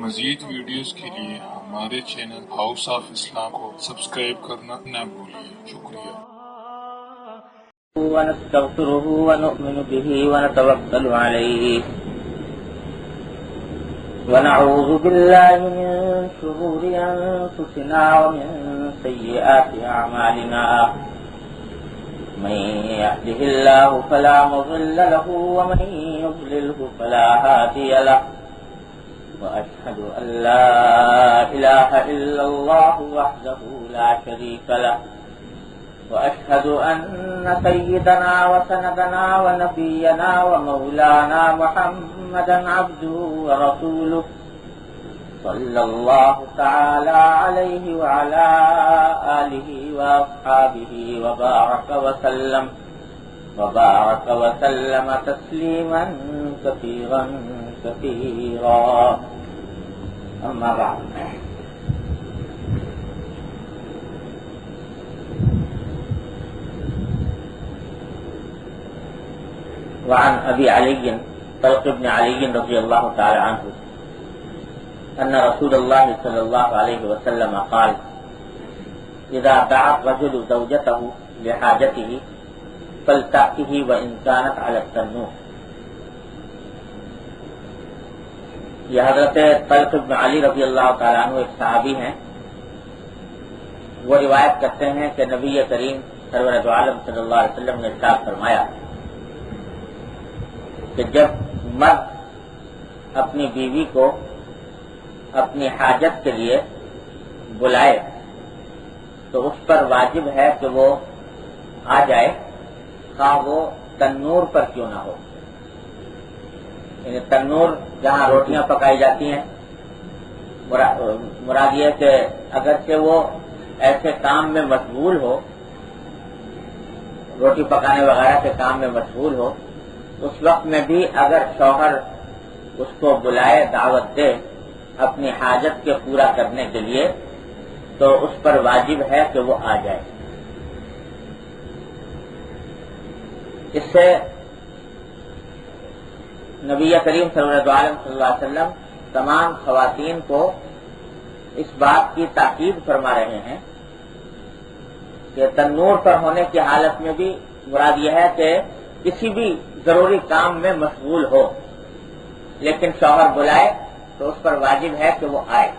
مزید ویڈیوز کے لیے ہمارے چینل ہاؤس آف اسلام کو سبسکرائب کرنا نہ بھولیے۔ شکریہ۔ ونستغفره ونؤمن به ونتوكل عليه ونعوذ بالله من شرور أنفسنا ومن سيئات أعمالنا من يهده الله فلا مضل له ومن يضلله فلا هادي له وأشهد أن لا إله إلا الله وحده لا شريك له وأشهد أن سيدنا وسندنا ونبينا ومولانا محمدا عبده ورسوله صلى الله تعالى عليه وعلى آله وأصحابه وبارك وسلم تسليما كثيرا كثيرا أما بعد وعن أبي علي طلق بن علي رضي الله تعالى عنه أن رسول الله صلى الله عليه وسلم قال إذا دعا الرجل زوجته لحاجته فلتأته وإن كانت على التنور۔ یہ حضرت طلق بن علی رضی اللہ تعالیٰ عنہ ایک صحابی ہیں۔ وہ روایت کرتے ہیں کہ نبی کریم سرور دو عالم صلی اللہ علیہ وسلم نے ارشاد فرمایا کہ جب مرد اپنی بیوی کو اپنی حاجت کے لیے بلائے تو اس پر واجب ہے کہ وہ آ جائے، خواہ وہ تنور پر کیوں نہ ہو۔ یعنی تنور جہاں روٹیاں پکائی جاتی ہیں، مراد یہ کہ اگرچہ وہ ایسے کام میں مشغول ہو، روٹی پکانے وغیرہ کے کام میں مشغول ہو، اس وقت میں بھی اگر شوہر اس کو بلائے، دعوت دے اپنی حاجت کے پورا کرنے کے لیے، تو اس پر واجب ہے کہ وہ آ جائے۔ اس سے نبی کریم صلی اللہ علیہ وسلم تمام خواتین کو اس بات کی تاکید فرما رہے ہیں کہ تنور پر ہونے کی حالت میں بھی مراد یہ ہے کہ کسی بھی ضروری کام میں مشغول ہو، لیکن شوہر بلائے تو اس پر واجب ہے کہ وہ آئے۔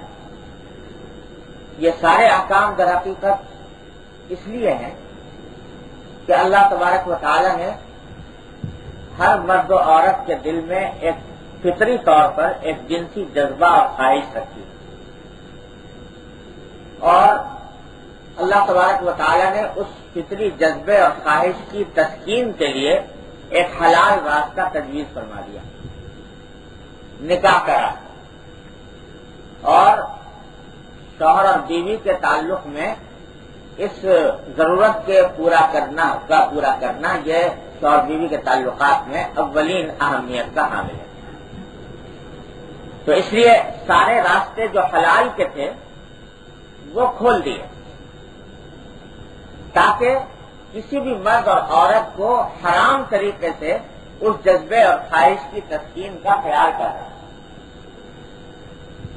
یہ سارے احکام در حقیقت اس لیے ہیں کہ اللہ تبارک و تعالی نے ہر مرد و عورت کے دل میں ایک فطری طور پر ایک جنسی جذبہ اور خواہش رکھی، اور اللہ تبارک و تعالی نے اس فطری جذبے اور خواہش کی تسکین کے لیے ایک حلال راستہ تجویز فرما دیا، نکاح کا راستہ۔ اور شوہر اور بیوی کے تعلق میں اس ضرورت کے پورا کرنا یہ شوہر بیوی کے تعلقات میں اولین اہمیت کا حامل ہے۔ تو اس لیے سارے راستے جو حلال کے تھے وہ کھول دیے، تاکہ کسی بھی مرد اور عورت کو حرام طریقے سے اس جذبے اور خواہش کی تسکین کا خیال کر رہا ہے۔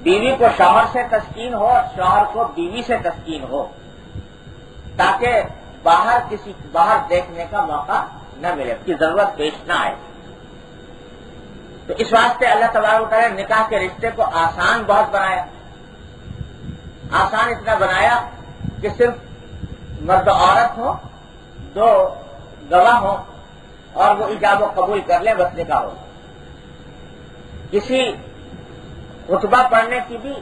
بیوی کو شوہر سے تسکین ہو، شوہر کو بیوی سے تسکین ہو، تاکہ باہر دیکھنے کا موقع نہ ملے، کی ضرورت پیش نہ آئے۔ تو اس واسطے اللہ تبارک و تعالیٰ نے نکاح کے رشتے کو آسان بہت بنایا، آسان اتنا بنایا کہ صرف مرد و عورت ہو، دو گواہ ہوں اور وہ ایجاب و قبول کر لیں، بس نکاح ہو۔ کسی خطبہ پڑھنے کی بھی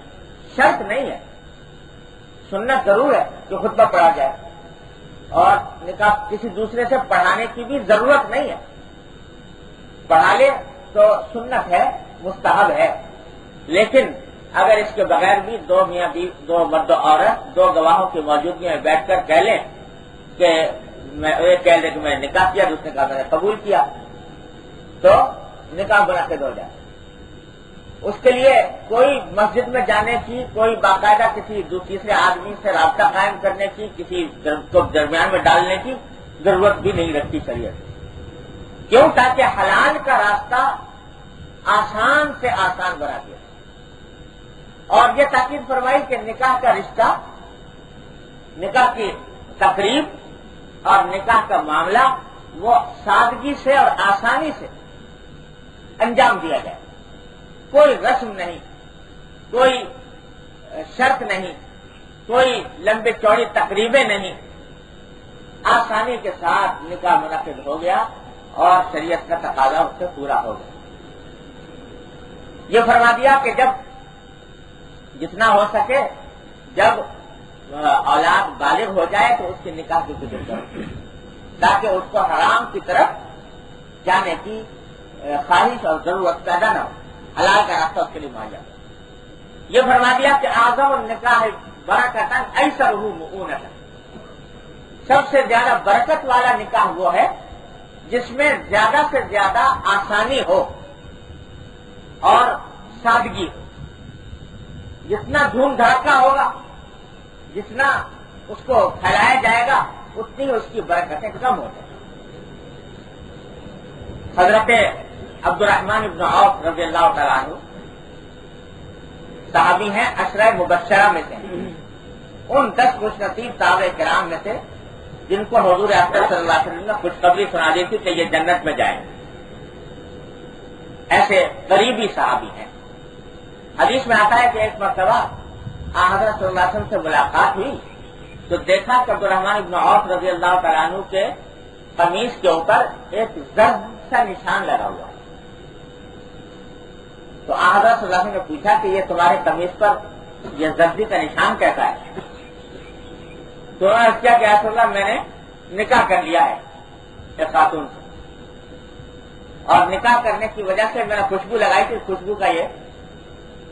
شرط نہیں ہے، سنت ضرور ہے کہ خطبہ پڑھا جائے، اور نکاح کسی دوسرے سے پڑھانے کی بھی ضرورت نہیں ہے، پڑھا لے تو سنت ہے، مستحب ہے۔ لیکن اگر اس کے بغیر بھی دو مرد و عورت دو گواہوں کی موجودگی میں بیٹھ کر کہہ لیں کہ کہہ دیں کہ میں نے نکاح کیا، دوسرے کہا میں نے قبول کیا، تو نکاح منعقد ہو جائے۔ اس کے لیے کوئی مسجد میں جانے کی، کوئی باقاعدہ کسی تیسرے آدمی سے رابطہ قائم کرنے کی، کسی کو درمیان میں ڈالنے کی ضرورت بھی نہیں رکھتی شریعت۔ کیوں؟ تاکہ حلال کا راستہ آسان سے آسان بنا دیا۔ یہ تاکید فرمائی کہ نکاح کا رشتہ، نکاح کی تقریب اور نکاح کا معاملہ وہ سادگی سے اور آسانی سے انجام دیا جائے، کوئی رسم نہیں، کوئی شرط نہیں، کوئی لمبی چوڑی تقریبیں نہیں، آسانی کے ساتھ نکاح منعقد ہو گیا اور شریعت کا تقاضا اس سے پورا ہو گیا۔ یہ فرما دیا کہ جب جتنا ہو سکے جب اولاد بالغ ہو جائے تو اس کے نکاح کی فکر کرو، تاکہ اس کو حرام کی طرف جانے کی خواہش اور ضرورت پیدا نہ ہو، حلال کا راستہ اس کے لیے مہیا ہو۔ یہ فرما دیا کہ اعظم النکاح برکتاً ایسرہ مؤونۃ، سب سے زیادہ برکت والا نکاح وہ ہے جس میں زیادہ سے زیادہ آسانی ہو اور سادگی ہو۔ جتنا دھوم دھڑکا ہوگا، جتنا اس کو پھیلایا جائے گا، اتنی اس کی برکتیں کم ہو جائیں۔ حضرت عبد الرحمن بن عوف رضی اللہ تعالیٰ عنہ صحابی ہیں، عشرہ مبشرہ میں سے، ان 10 خوش نصیب صحابہ کرام میں سے جن کو حضور اکرم صلی اللہ علیہ وسلم نے خوشخبری سنا دی تھی کہ یہ جنت میں جائیں گے، ایسے قریبی صحابی ہیں۔ حدیث میں آتا ہے کہ ایک مرتبہ حضرت صلی اللہ علیہ وسلم سے ملاقات ہوئی تو دیکھا کہ عبد الرحمن بن عوف رضی اللہ تعالیٰ عنہ کے قمیص کے اوپر ایک زرد سا نشان لگا ہوا ہے۔ تو حضرت صلی اللہ علیہ وسلم نے پوچھا کہ یہ تمہارے قمیص پر یہ زردی کا نشان کیسا ہے؟ تو انہوں نے کیا کہ رسول اللہ میں نے نکاح کر لیا ہے ایک خاتون سے، اور نکاح کرنے کی وجہ سے میں نے خوشبو لگائی تھی، خوشبو کا یہ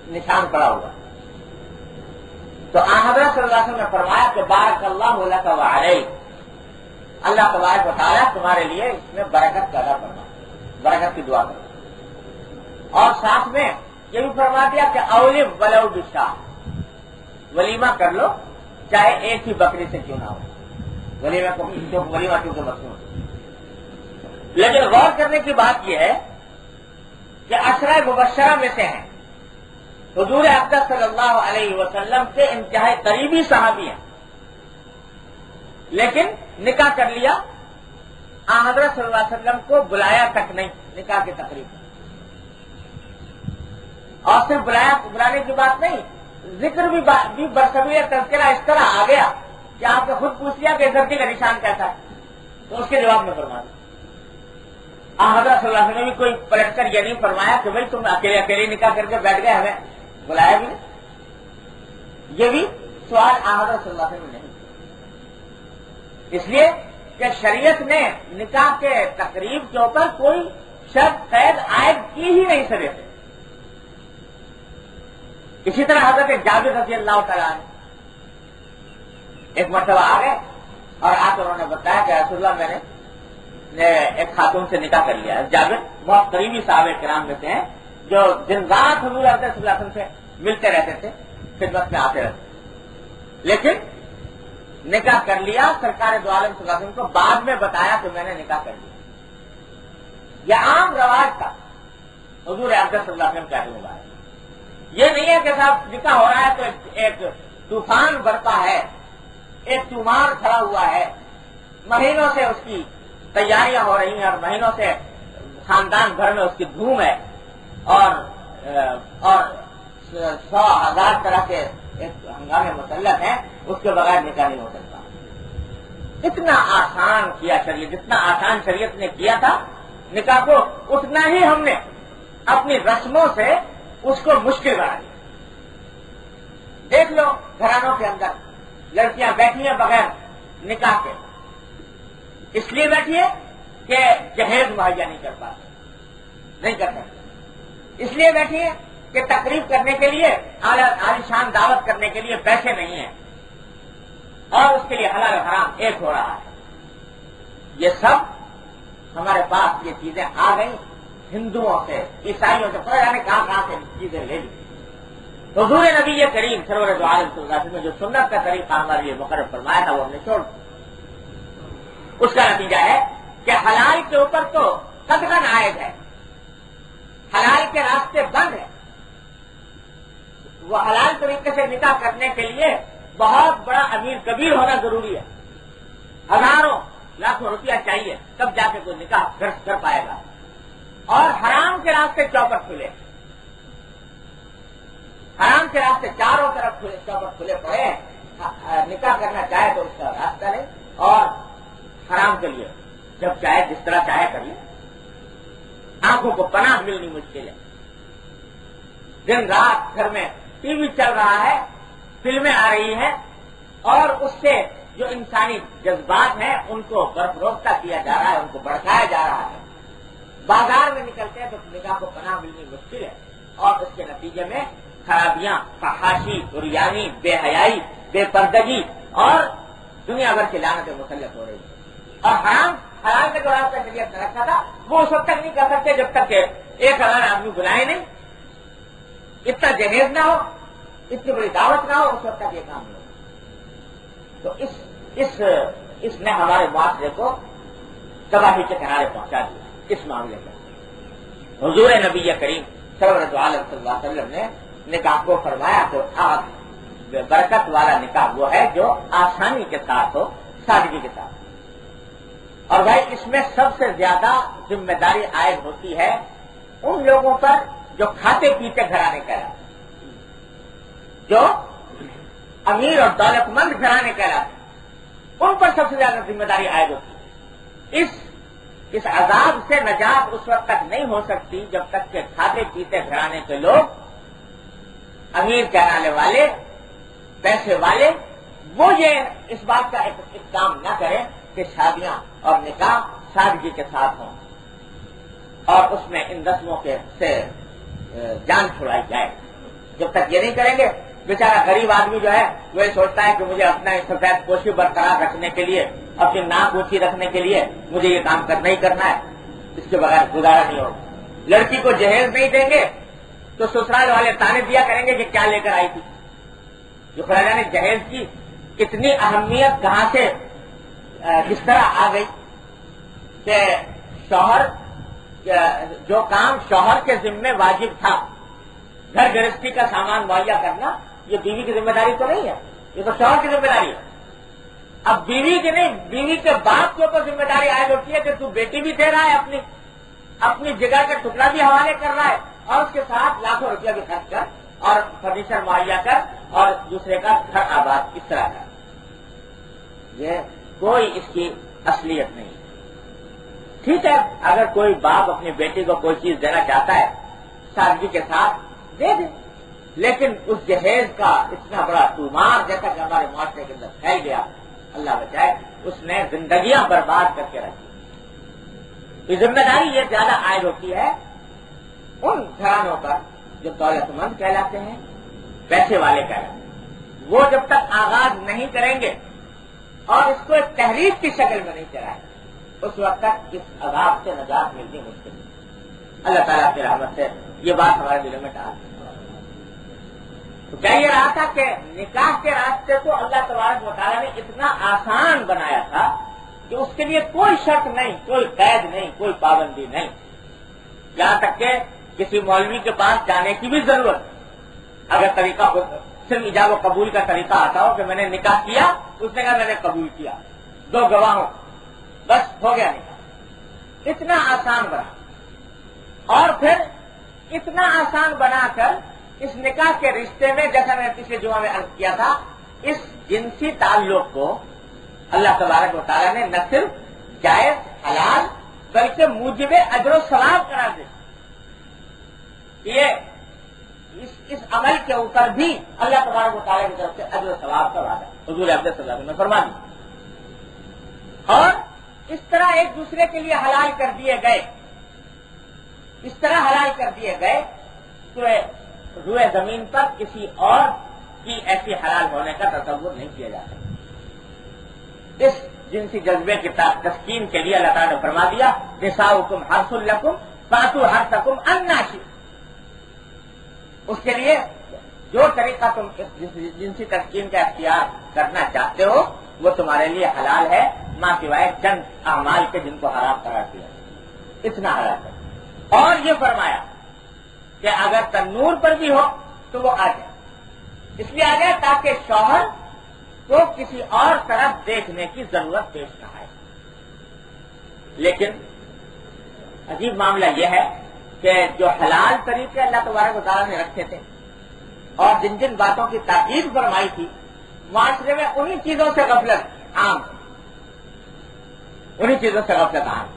نشان پڑا ہوا۔ تو حضرت صلی اللہ علیہ وسلم نے فرمایا کہ بارک اللہ لک وعلیک، اللہ تبارک و تعالیٰ تمہارے لیے اس میں برکت پیدا کرنا، برکت کی دعا کرنا، اور ساتھ میں یہ بھی فرما دیا کہ اولم ولو بشاہ، ولیمہ کر لو چاہے ایک ہی بکری سے کیوں نہ ہو، ولیمہ کیونکہ مصنوع۔ لیکن غور کرنے کی بات یہ ہے کہ عشرہ مبشرہ میں سے ہیں، حضور اکرم صلی اللہ علیہ وسلم کے انتہائی قریبی صحابی ہیں، لیکن نکاح کر لیا، حضرت صلی اللہ علیہ وسلم کو بلایا تک نہیں نکاح کی تقریب میں، اور صرف بلانے کی بات نہیں، ذکر بھی برسبیل تذکرہ اس طرح آ گیا کہ آپ نے خود پوچھ لیا کہ زردی کا نشان کیسا ہے، تو اس کے جواب میں فرما دیا۔ حضرت صلی اللہ علیہ وسلم نے بھی کوئی پلٹ کر یہ نہیں فرمایا کہ بھائی تم اکیلے اکیلے نکاح کر کے بیٹھ گئے، ہمیں بلایا بھی نہیں، یہ بھی سوال حضرت صلی اللہ علیہ وسلم نے نہیں، اس لیے کہ شریعت نے نکاح کے تقریب کے اوپر کوئی شرط قید عائد کی ہی نہیں سرے سے۔ اسی طرح حضرت جابر رضی اللہ تعالیٰ عنہ ایک مرتبہ آ گئے اور آ کر انہوں نے بتایا کہ رسول اللہ میں نے ایک خاتون سے نکاح کر لیا ہے۔ جابر بہت قریبی صحابہ کرام میں سے ہیں جو دن رات حضور صلی اللہ علیہ وسلم سے ملتے رہتے تھے، خدمت میں آتے رہتے تھے، لیکن نکاح کر لیا، سرکار دو عالم صلی اللہ علیہ وسلم کو بعد میں بتایا کہ میں نے نکاح کر لیا۔ یہ عام رواج تھا حضور اکرم صلی اللہ علیہ وسلم کے آگے مبارک۔ یہ نہیں ہے کہ صاحب نکاح ہو رہا ہے تو ایک طوفان برپا ہے، ایک طوفان کھڑا ہوا ہے، مہینوں سے اس کی تیاریاں ہو رہی ہیں اور مہینوں سے خاندان بھر میں اس کی دھوم ہے، اور 100,000 طرح کے ایک ہنگامے مسلط ہیں، اس کے بغیر نکاح نہیں ہو سکتا۔ اتنا آسان کیا شریعت، جتنا آسان شریعت نے کیا تھا نکاح کو، اتنا ہی ہم نے اپنی رسموں سے اس کو مشکل بنا دیا۔ دیکھ لو گھرانوں کے اندر لڑکیاں بیٹھی ہیں بغیر نکاح کے، اس لیے بیٹھی ہے کہ جہیز مہیا نہیں کر پاتے، نہیں کر سکتے، اس لیے بیٹھی ہے کہ تقریب کرنے کے لیے، عالیشان دعوت کرنے کے لیے پیسے نہیں ہیں، اور اس کے لیے حلال حرام ایک ہو رہا ہے۔ یہ سب ہمارے پاس یہ چیزیں آ گئی ہندوؤں سے، عیسائیوں سے، پتہ جانے کہاں سے چیزیں لے لی۔ حضور نبی کریم سرور دو عالم صلی اللہ علیہ وسلم نے جو سنت کا طریقہ ہمارے لیے مقرر فرمایا تھا وہ ہم نے چھوڑ دیا۔ اس کا نتیجہ ہے کہ حلال کے اوپر تو قطعاً عائد ہے، حلال کے راستے بند ہیں، وہ حلال طریقے سے نکاح کرنے کے لیے بہت بڑا امیر کبیر ہونا ضروری ہے. ہزاروں لاکھوں روپیہ چاہیے تب جا کے کوئی نکاح کر پائے گا. اور حرام کے راستے چوپٹ کھلے, حرام کے راستے چاروں طرف چوپٹ کھلے پڑے ہیں. نکاح کرنا چاہے تو اس کا راستہ لے, اور حرام کے لیے جب چاہے جس طرح چاہے کر لے. آنکھوں کو پناہ ملنی مشکل ہے. دن رات گھر میں ٹی وی چل رہا ہے, فلمیں آ رہی ہیں, اور اس سے جو انسانی جذبات ہیں ان کو برفروختہ کیا جا رہا ہے, ان کو بڑھایا جا رہا ہے. بازار میں نکلتے ہیں تو نکاح کو پناہ ملنی مشکل ہے, اور اس کے نتیجے میں خرابیاں, فحاشی, عریانی, بے حیائی, بے پردگی اور دنیا بھر کی لعنتیں مسلط ہو رہی ہیں. اور حلال کا جو راستہ شریعت نے رکھا تھا وہ اس وقت تک نہیں کر سکتے جب تک کہ 1000 آدمی بلائے نہیں, اتنا جہیز نہ ہو, اتنی بڑی دعوت نہ ہو, اس وقت تک یہ کام نہیں ہو. تو اس نے ہمارے معاشرے کو تباہی کے کنارے پہنچا دیا. اس معاملے میں حضور نبی کریم سرورت عالم صلی اللہ علیہ وسلم نے نکاح کو فرمایا تو برکت والا نکاح وہ ہے جو آسانی کے ساتھ ہو, سادگی کے ساتھ. اور بھائی اس میں سب سے زیادہ ذمہ داری عائد ہوتی ہے ان لوگوں پر جو کھاتے پیتے گھرانے کہلاتے, جو امیر اور دولت مند گھرانے کہلاتے, ان پر سب سے زیادہ ذمہ داری عائد ہوتی ہے. اس عذاب سے نجات اس وقت تک نہیں ہو سکتی جب تک کہ کھاتے پیتے گھرانے کے لوگ, امیر کہلانے والے, پیسے والے, وہ یہ اس بات کا اقدام نہ کریں کہ شادیاں اور نکاح سادگی کے ساتھ ہوں اور اس میں ان رسموں سے جان چھڑائی جائے. جب تک یہ نہیں کریں گے بیچارہ غریب آدمی جو ہے وہ یہ سوچتا ہے کہ مجھے اپنا سفید پوشی برقرار رکھنے کے لیے, اپنی ناک اونچی رکھنے کے لیے مجھے یہ کام کرنا ہی کرنا ہے, اس کے بغیر گزارا نہیں ہوگا. لڑکی کو جہیز نہیں دیں گے تو سسرال والے تانے دیا کریں گے کہ کیا لے کر آئی تھی. جو خراجہ نے جہیز کی اتنی اہمیت کہاں سے کس طرح آ گئی کہ شوہر, جو کام شوہر کے ذمے واجب تھا, گھر گرہستی کا سامان مہیا کرنا, یہ بیوی کی ذمہ داری تو نہیں ہے, یہ تو شوہر کی ذمہ داری ہے. اب بیوی کی نہیں, بیوی کے باپ کے اوپر ذمہ داری عائد ہوتی ہے کہ تو بیٹی بھی دے رہا ہے, اپنی جگہ کا ٹکڑا بھی حوالے کر رہا ہے, اور اس کے ساتھ لاکھوں روپیہ بھی خرچ کر اور فرنیچر مہیا کر اور دوسرے کا گھر آباد اس طرح کر. یہ کوئی اس کی اصلیت نہیں. ٹھیک ہے, اگر کوئی باپ اپنی بیٹی کو کوئی چیز دینا چاہتا ہے سادگی کے ساتھ دے دے, لیکن اس جہیز کا اتنا بڑا تومار جیسا کہ ہمارے معاشرے کے اندر پھیل گیا, اللہ بچائے, اس نے زندگیاں برباد کر کے رکھی. یہ ذمہ داری یہ زیادہ عائد ہوتی ہے ان گھرانوں پر جو دولت مند کہلاتے ہیں, پیسے والے کہلاتے ہیں. وہ جب تک آغاز نہیں کریں گے اور اس کو ایک تحریک کی شکل میں نہیں چلائیں اس وقت تک اس عذاب سے نجات ملنی مشکل ہے. اللہ تعالیٰ کی رحمت سے یہ بات ہمارے دلوں میں ڈال. تو کیا یہ رہا تھا کہ نکاح کے راستے کو اللہ تبارک و تعالیٰ نے اتنا آسان بنایا تھا کہ اس کے لیے کوئی شرط نہیں, کوئی قید نہیں, کوئی پابندی نہیں, یہاں تک کہ کسی مولوی کے پاس جانے کی بھی ضرورت. اگر طریقہ صرف ایجاب و قبول کا طریقہ آتا ہو کہ میں نے نکاح کیا, اس نے کہا میں نے قبول کیا, 2 گواہوں, بس ہو گیا نکاح. اتنا آسان بنا, اور پھر اتنا آسان بنا کر اس نکاح کے رشتے میں, جیسا میں نے پچھلے جمعہ میں عرض کیا تھا, اس جنسی تعلق کو اللہ تبارک و تعالیٰ نے نہ صرف جائز حلال بلکہ موجب اجر و ثواب قرار دے. یہ اس عمل کے اوپر بھی اللہ تبارک و تعالیٰ کی طرف سے اجر و ثواب کا وعدہ حضور اقدس صلی اللہ علیہ وسلم نے فرما دیا. اور اس طرح ایک دوسرے کے لیے حلال کر دیے گئے, اس طرح حلال کر دیے گئے کہ روئے زمین پر کسی اور کی ایسی حلال ہونے کا تصور نہیں کیا جا سکتا. اس جنسی جذبے کی تسکین کے لیے اللہ تعالیٰ نے فرما دیا نساؤکم حرث لکم فاتوا حرثکم انا شئتم. اس کے لیے جو طریقہ تم جنسی تسکین کا اختیار کرنا چاہتے ہو وہ تمہارے لیے حلال ہے, ماں سوائے چند اعمال کے جن کو حرام قرار دیا, اتنا حلال ہے. اور یہ فرمایا کہ اگر تنور پر بھی ہو تو وہ آ جائے, اس لیے آ گیا تاکہ شوہر کو کسی اور طرف دیکھنے کی ضرورت پیش نہ آئے. لیکن عجیب معاملہ یہ ہے کہ جو حلال طریقے اللہ تبارک و تعالیٰ نے رکھے تھے اور جن جن باتوں کی تاکید فرمائی تھی، معاشرے میں انہی چیزوں سے غفلت عام، انہی چیزوں سے غفلت عام.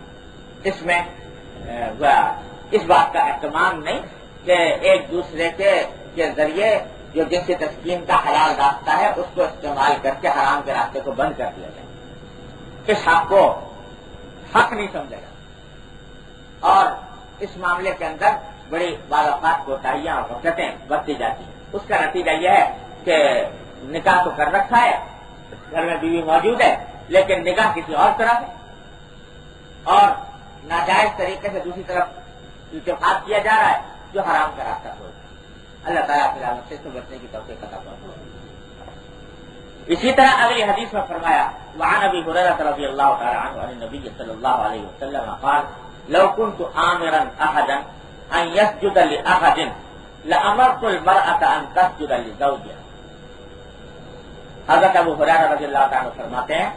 اس میں اس بات کا اہتمام نہیں کہ ایک دوسرے کے ذریعے جو جنسی تسکین کا حلال راستہ ہے اس کو استعمال کر کے حرام کے راستے کو بند کر دیا جائے. اس حق کو حق نہیں سمجھا جاتا اور اس معاملے کے اندر بڑی بعض اوقات کوتاہیاں اور غفلتیں برتی جاتی ہیں. اس کا نتیجہ یہ ہے کہ نکاح تو کر رکھا ہے، گھر میں بیوی موجود ہے، لیکن نکاح کسی اور طرح ہے اور ناجائز طریقے سے دوسری طرف اتفاق کیا جا رہا ہے جو حرام کا راستہ کھولتا ہے. اللہ تعالیٰ کی رحمت سے اس سے بچنے کی توفیق عطا فرمائے. اسی طرح اگلی حدیث میں فرمایا وعن ابی ہریرہ رضی اللہ تعالی عنہ عن النبی صلی اللہ علیہ وسلم قال لو كنت آمرا احدا ان يسجد لاحد لامرت المرأة ان تسجد لزوجها. حضرت ابو ہریرہ رضی اللہ تعالی عنہ فرماتے ہیں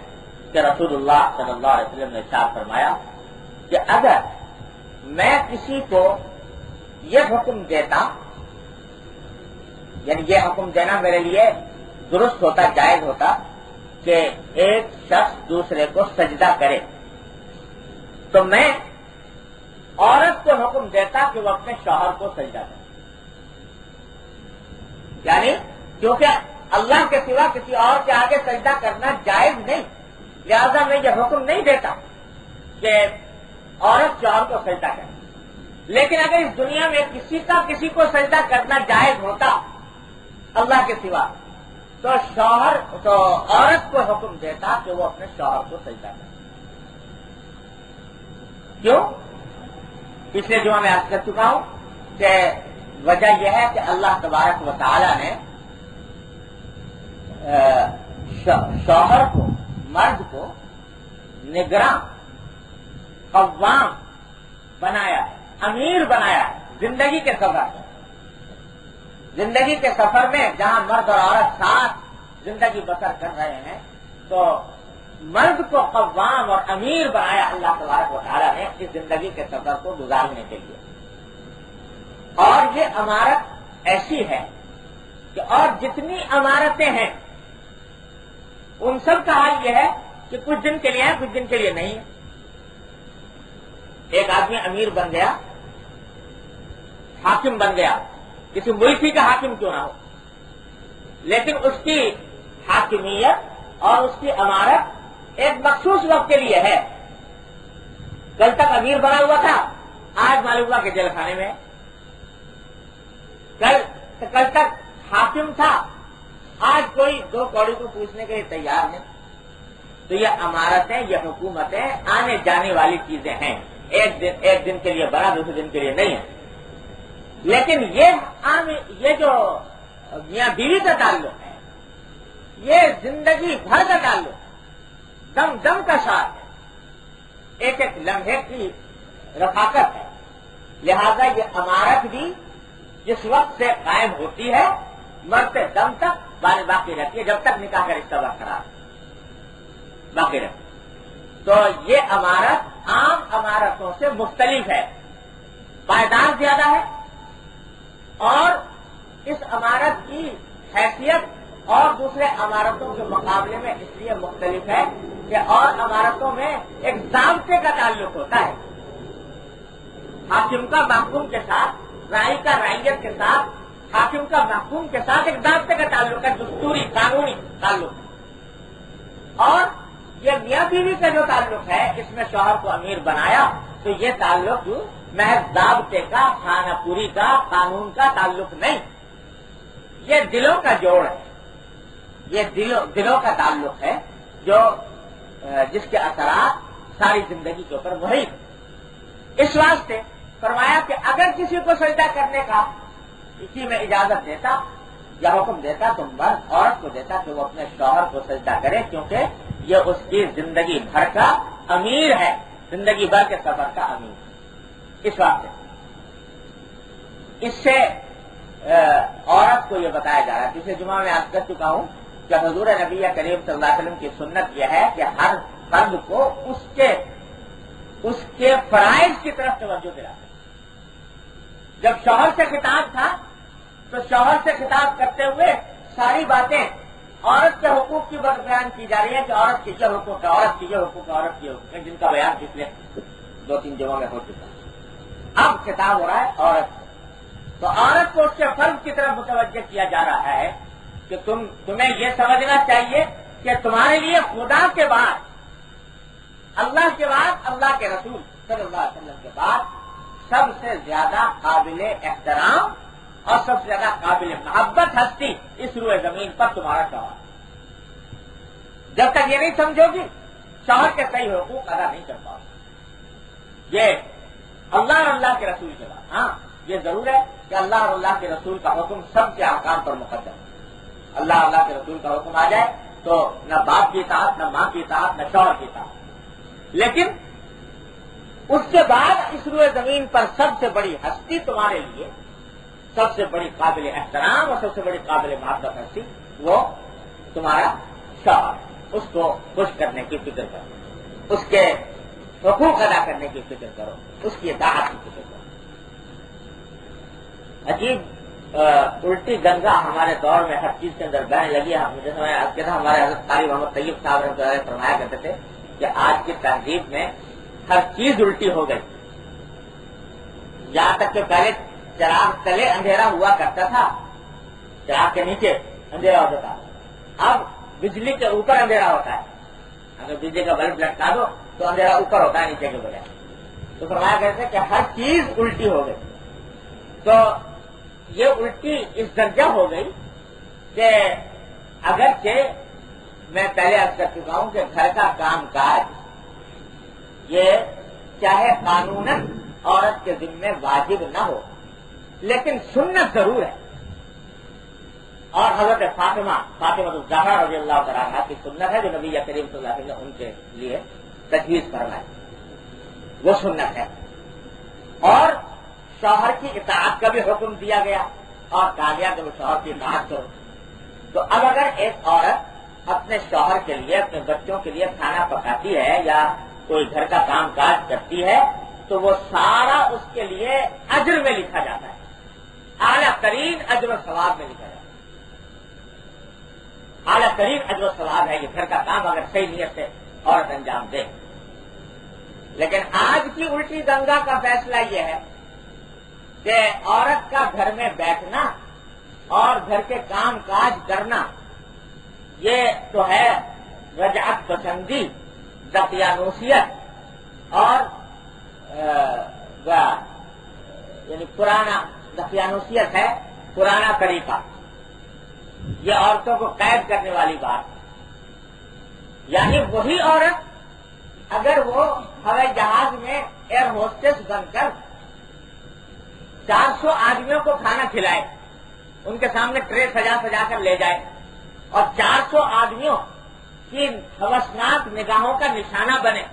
کہ رسول اللہ صلی اللہ علیہ وسلم نے ارشاد فرمایا کہ اگر میں کسی کو یہ حکم دیتا، یعنی یہ حکم دینا میرے لیے درست ہوتا، جائز ہوتا کہ ایک شخص دوسرے کو سجدہ کرے، تو میں عورت کو حکم دیتا کہ وہ اپنے شوہر کو سجدہ کرے. یعنی کیونکہ اللہ کے سوا کسی اور کے آگے سجدہ کرنا جائز نہیں، لہذا میں یہ حکم نہیں دیتا کہ عورت شوہر کو سجدہ کرے. لیکن اگر اس دنیا میں کسی کا کسی کو سجدہ کرنا جائز ہوتا اللہ کے سوا، تو عورت کو حکم دیتا کہ وہ اپنے شوہر کو سجدہ کرے. کیوں؟ پچھلے جمعہ میں عرض کر چکا ہوں کہ وجہ یہ ہے کہ اللہ تبارک و تعالی نے شوہر کو، مرد کو نگراں، قوام بنایا ہے، امیر بنایا ہے زندگی کے سفر میں. زندگی کے سفر میں جہاں مرد اور عورت ساتھ زندگی بسر کر رہے ہیں تو مرد کو قوام اور امیر بنایا اللہ تبارک و تعالیٰ نے اس زندگی کے سفر کو گزارنے کے لیے. اور یہ امارت ایسی ہے کہ اور جتنی امارتیں ہیں ان سب کا حال یہ ہے کہ کچھ دن کے لیے ہے، کچھ دن کے لیے نہیں ہے. ایک آدمی امیر بن گیا، حاکم بن گیا، کسی ملک کا حاکم کیوں نہ ہو، لیکن اس کی حاکمیت اور اس کی امارت ایک مخصوص وقت کے لیے ہے. کل تک امیر بنا ہوا تھا، آج معلوم ہوا کہ جیل خانے میں. کل تک حاکم تھا، آج کوئی دو کوڑی کو پوچھنے کے لیے تیار نہیں. تو یہ امارتیں، یہ حکومتیں آنے جانے والی چیزیں ہیں. ایک دن کے لیے بنا، دوسرے دن کے لیے نہیں ہے. لیکن یہ جو میاں بیوی کا تعلق ہے، یہ زندگی بھر کا تعلق ہے، دم دم کا ساتھ ہے، ایک ایک لمحے کی رفاقت ہے. لہذا یہ امارت بھی جس وقت سے قائم ہوتی ہے مرتے دم تک باقی رہتی ہے، جب تک نکاح کا رشتہ برقرار باقی رہتی. تو یہ امارت عام امارتوں سے مختلف ہے، پائیدار زیادہ ہے، اور اس امارت کی حیثیت اور دوسرے امارتوں کے مقابلے میں اس لیے مختلف ہے کہ اور امارتوں میں ایک ضابطے کا تعلق ہوتا ہے. حاکم کا محکوم کے ساتھ، رائی کا رعیت کے ساتھ، حاکم کا محکوم کے ساتھ ایک ضابطے کا تعلق ہے، دستوری قانونی تعلق ہے. اور یہ میاں بیوی کا جو تعلق ہے، اس میں شوہر کو امیر بنایا تو یہ تعلق محض ضابطے کا، خانہ پوری کا، قانون کا تعلق نہیں، یہ دلوں کا جوڑ ہے. یہ دلوں کا تعلق ہے جو جس کے اثرات ساری زندگی کے اوپر محیط. اس واسطے فرمایا کہ اگر کسی کو سجدہ کرنے کا اسی میں اجازت دیتا یا حکم دیتا تو مرد عورت کو دیتا کہ وہ اپنے شوہر کو سجدہ کرے، کیونکہ یہ اس کی زندگی بھر کا امیر ہے، زندگی بھر کے سفر کا امیر ہے. اس واسطے اس سے عورت کو یہ بتایا جا رہا ہے. پچھلے جمعہ میں عرض کر چکا ہوں کہ حضور نبی کریم صلی اللہ علیہ وسلم کی سنت یہ ہے کہ ہر فرد کو اس کے فرائض کی طرف توجہ دلاتے. جب شوہر سے خطاب تھا تو شوہر سے خطاب کرتے ہوئے ساری باتیں عورت کے حقوق کی بیان کی جا رہی ہے کہ عورت کی یہ حقوق ہے، عورت کی یہ حقوق ہے، عورت کی حقوق ہے، جن کا بیان پچھلے 2-3 جمعوں میں ہو چکا ہے. اب خطاب ہو رہا ہے عورت سے، تو عورت کو اس کے فرض کی طرف متوجہ کیا جا رہا ہے کہ تمہیں یہ سمجھنا چاہیے کہ تمہارے لیے خدا کے بعد، اللہ کے بعد، اللہ کے رسول صلی اللہ علیہ وسلم کے بعد سب سے زیادہ قابل احترام اور سب سے زیادہ قابل محبت ہستی اس روئے زمین پر تمہارا شوہر. جب تک یہ نہیں سمجھو گی شوہر کے صحیح حقوق ادا نہیں کر پاؤ. یہ اللہ اور اللہ کے رسول کے بعد. ہاں یہ ضرور ہے کہ اللہ اور اللہ کے رسول کا حکم سب کے احکام پر مقدم ہے. اللہ اور اللہ کے رسول کا حکم آ جائے تو نہ باپ کی اطاعت، نہ ماں کی اطاعت، نہ شوہر کی اطاعت. لیکن اس کے بعد اس روئے زمین پر سب سے بڑی ہستی تمہارے لیے، سب سے بڑی قابل احترام اور سب سے بڑی قابل محبت ہستی وہ تمہارا شوہر. اس کو خوش کرنے کی فکر کرو، اس کے حقوق ادا کرنے کی فکر کرو، اس کی اطاعت کی فکر کرو. عجیب الٹی گنگا ہمارے دور میں ہر چیز کے اندر بہنے لگی ہے. مجھے سمجھ آتے تھا ہمارے حضرت قاری محمد طیب صاحب نے فرمایا کرتے تھے کہ آج کی تہذیب میں ہر چیز الٹی ہو گئی. یہاں تک کہ پہلے چراغ تلے اندھیرا ہوا کرتا تھا، چراغ کے نیچے اندھیرا ہوتا تھا. اب بجلی کے اوپر اندھیرا ہوتا ہے. اگر بجلی کا بلب لٹکا دو تو اندھیرا اوپر ہوتا ہے نیچے کے بجائے. تو فرمایا کرتے کہ ہر چیز الٹی ہو گئی. تو یہ الٹی اس درجہ ہو گئی کہ اگرچہ میں پہلے عرض کر چکا ہوں کہ گھر کا کام کاج یہ چاہے قانوناً عورت کے ذمہ واجب نہ ہو لیکن سنت ضرور ہے. اور حضرت فاطمہ الزہرا رضی اللہ تعالیٰ عنہا کی سنت ہے جو نبی کریم صلی اللہ علیہ وسلم نے ان کے لیے تجویز فرمائی، وہ سنت ہے. اور شوہر کی اطاعت کا بھی حکم دیا گیا اور کہا گیا کہ وہ شوہر کی اطاعت کرو. تو اب اگر ایک عورت اپنے شوہر کے لیے، اپنے بچوں کے لیے کھانا پکاتی ہے یا کوئی گھر کا کام کاج کرتی ہے تو وہ سارا اس کے لیے اجر میں لکھا جاتا ہے، اعلیٰ ترین اجر و ثواب میں لکھا جاتا ہے. اعلیٰ ترین اجر و ثواب ہے یہ گھر کا کام اگر صحیح نیت سے عورت انجام دے. لیکن آج کی الٹی گنگا کا فیصلہ یہ ہے کہ عورت کا گھر میں بیٹھنا اور گھر کے کام کاج کرنا یہ تو ہے رجعت پسندی، دقیانوسیت اور یعنی پرانا دقیانوسیت ہے، پرانا طریقہ. یہ عورتوں کو قید کرنے والی بات. یعنی وہی عورت اگر وہ ہوائی جہاز میں ایئر ہوسٹس بن کر 400 آدمیوں کو کھانا کھلائے، ان کے سامنے ٹرے سجا سجا کر لے جائے اور 400 آدمیوں کی ہوسناک نگاہوں کا نشانہ بنے،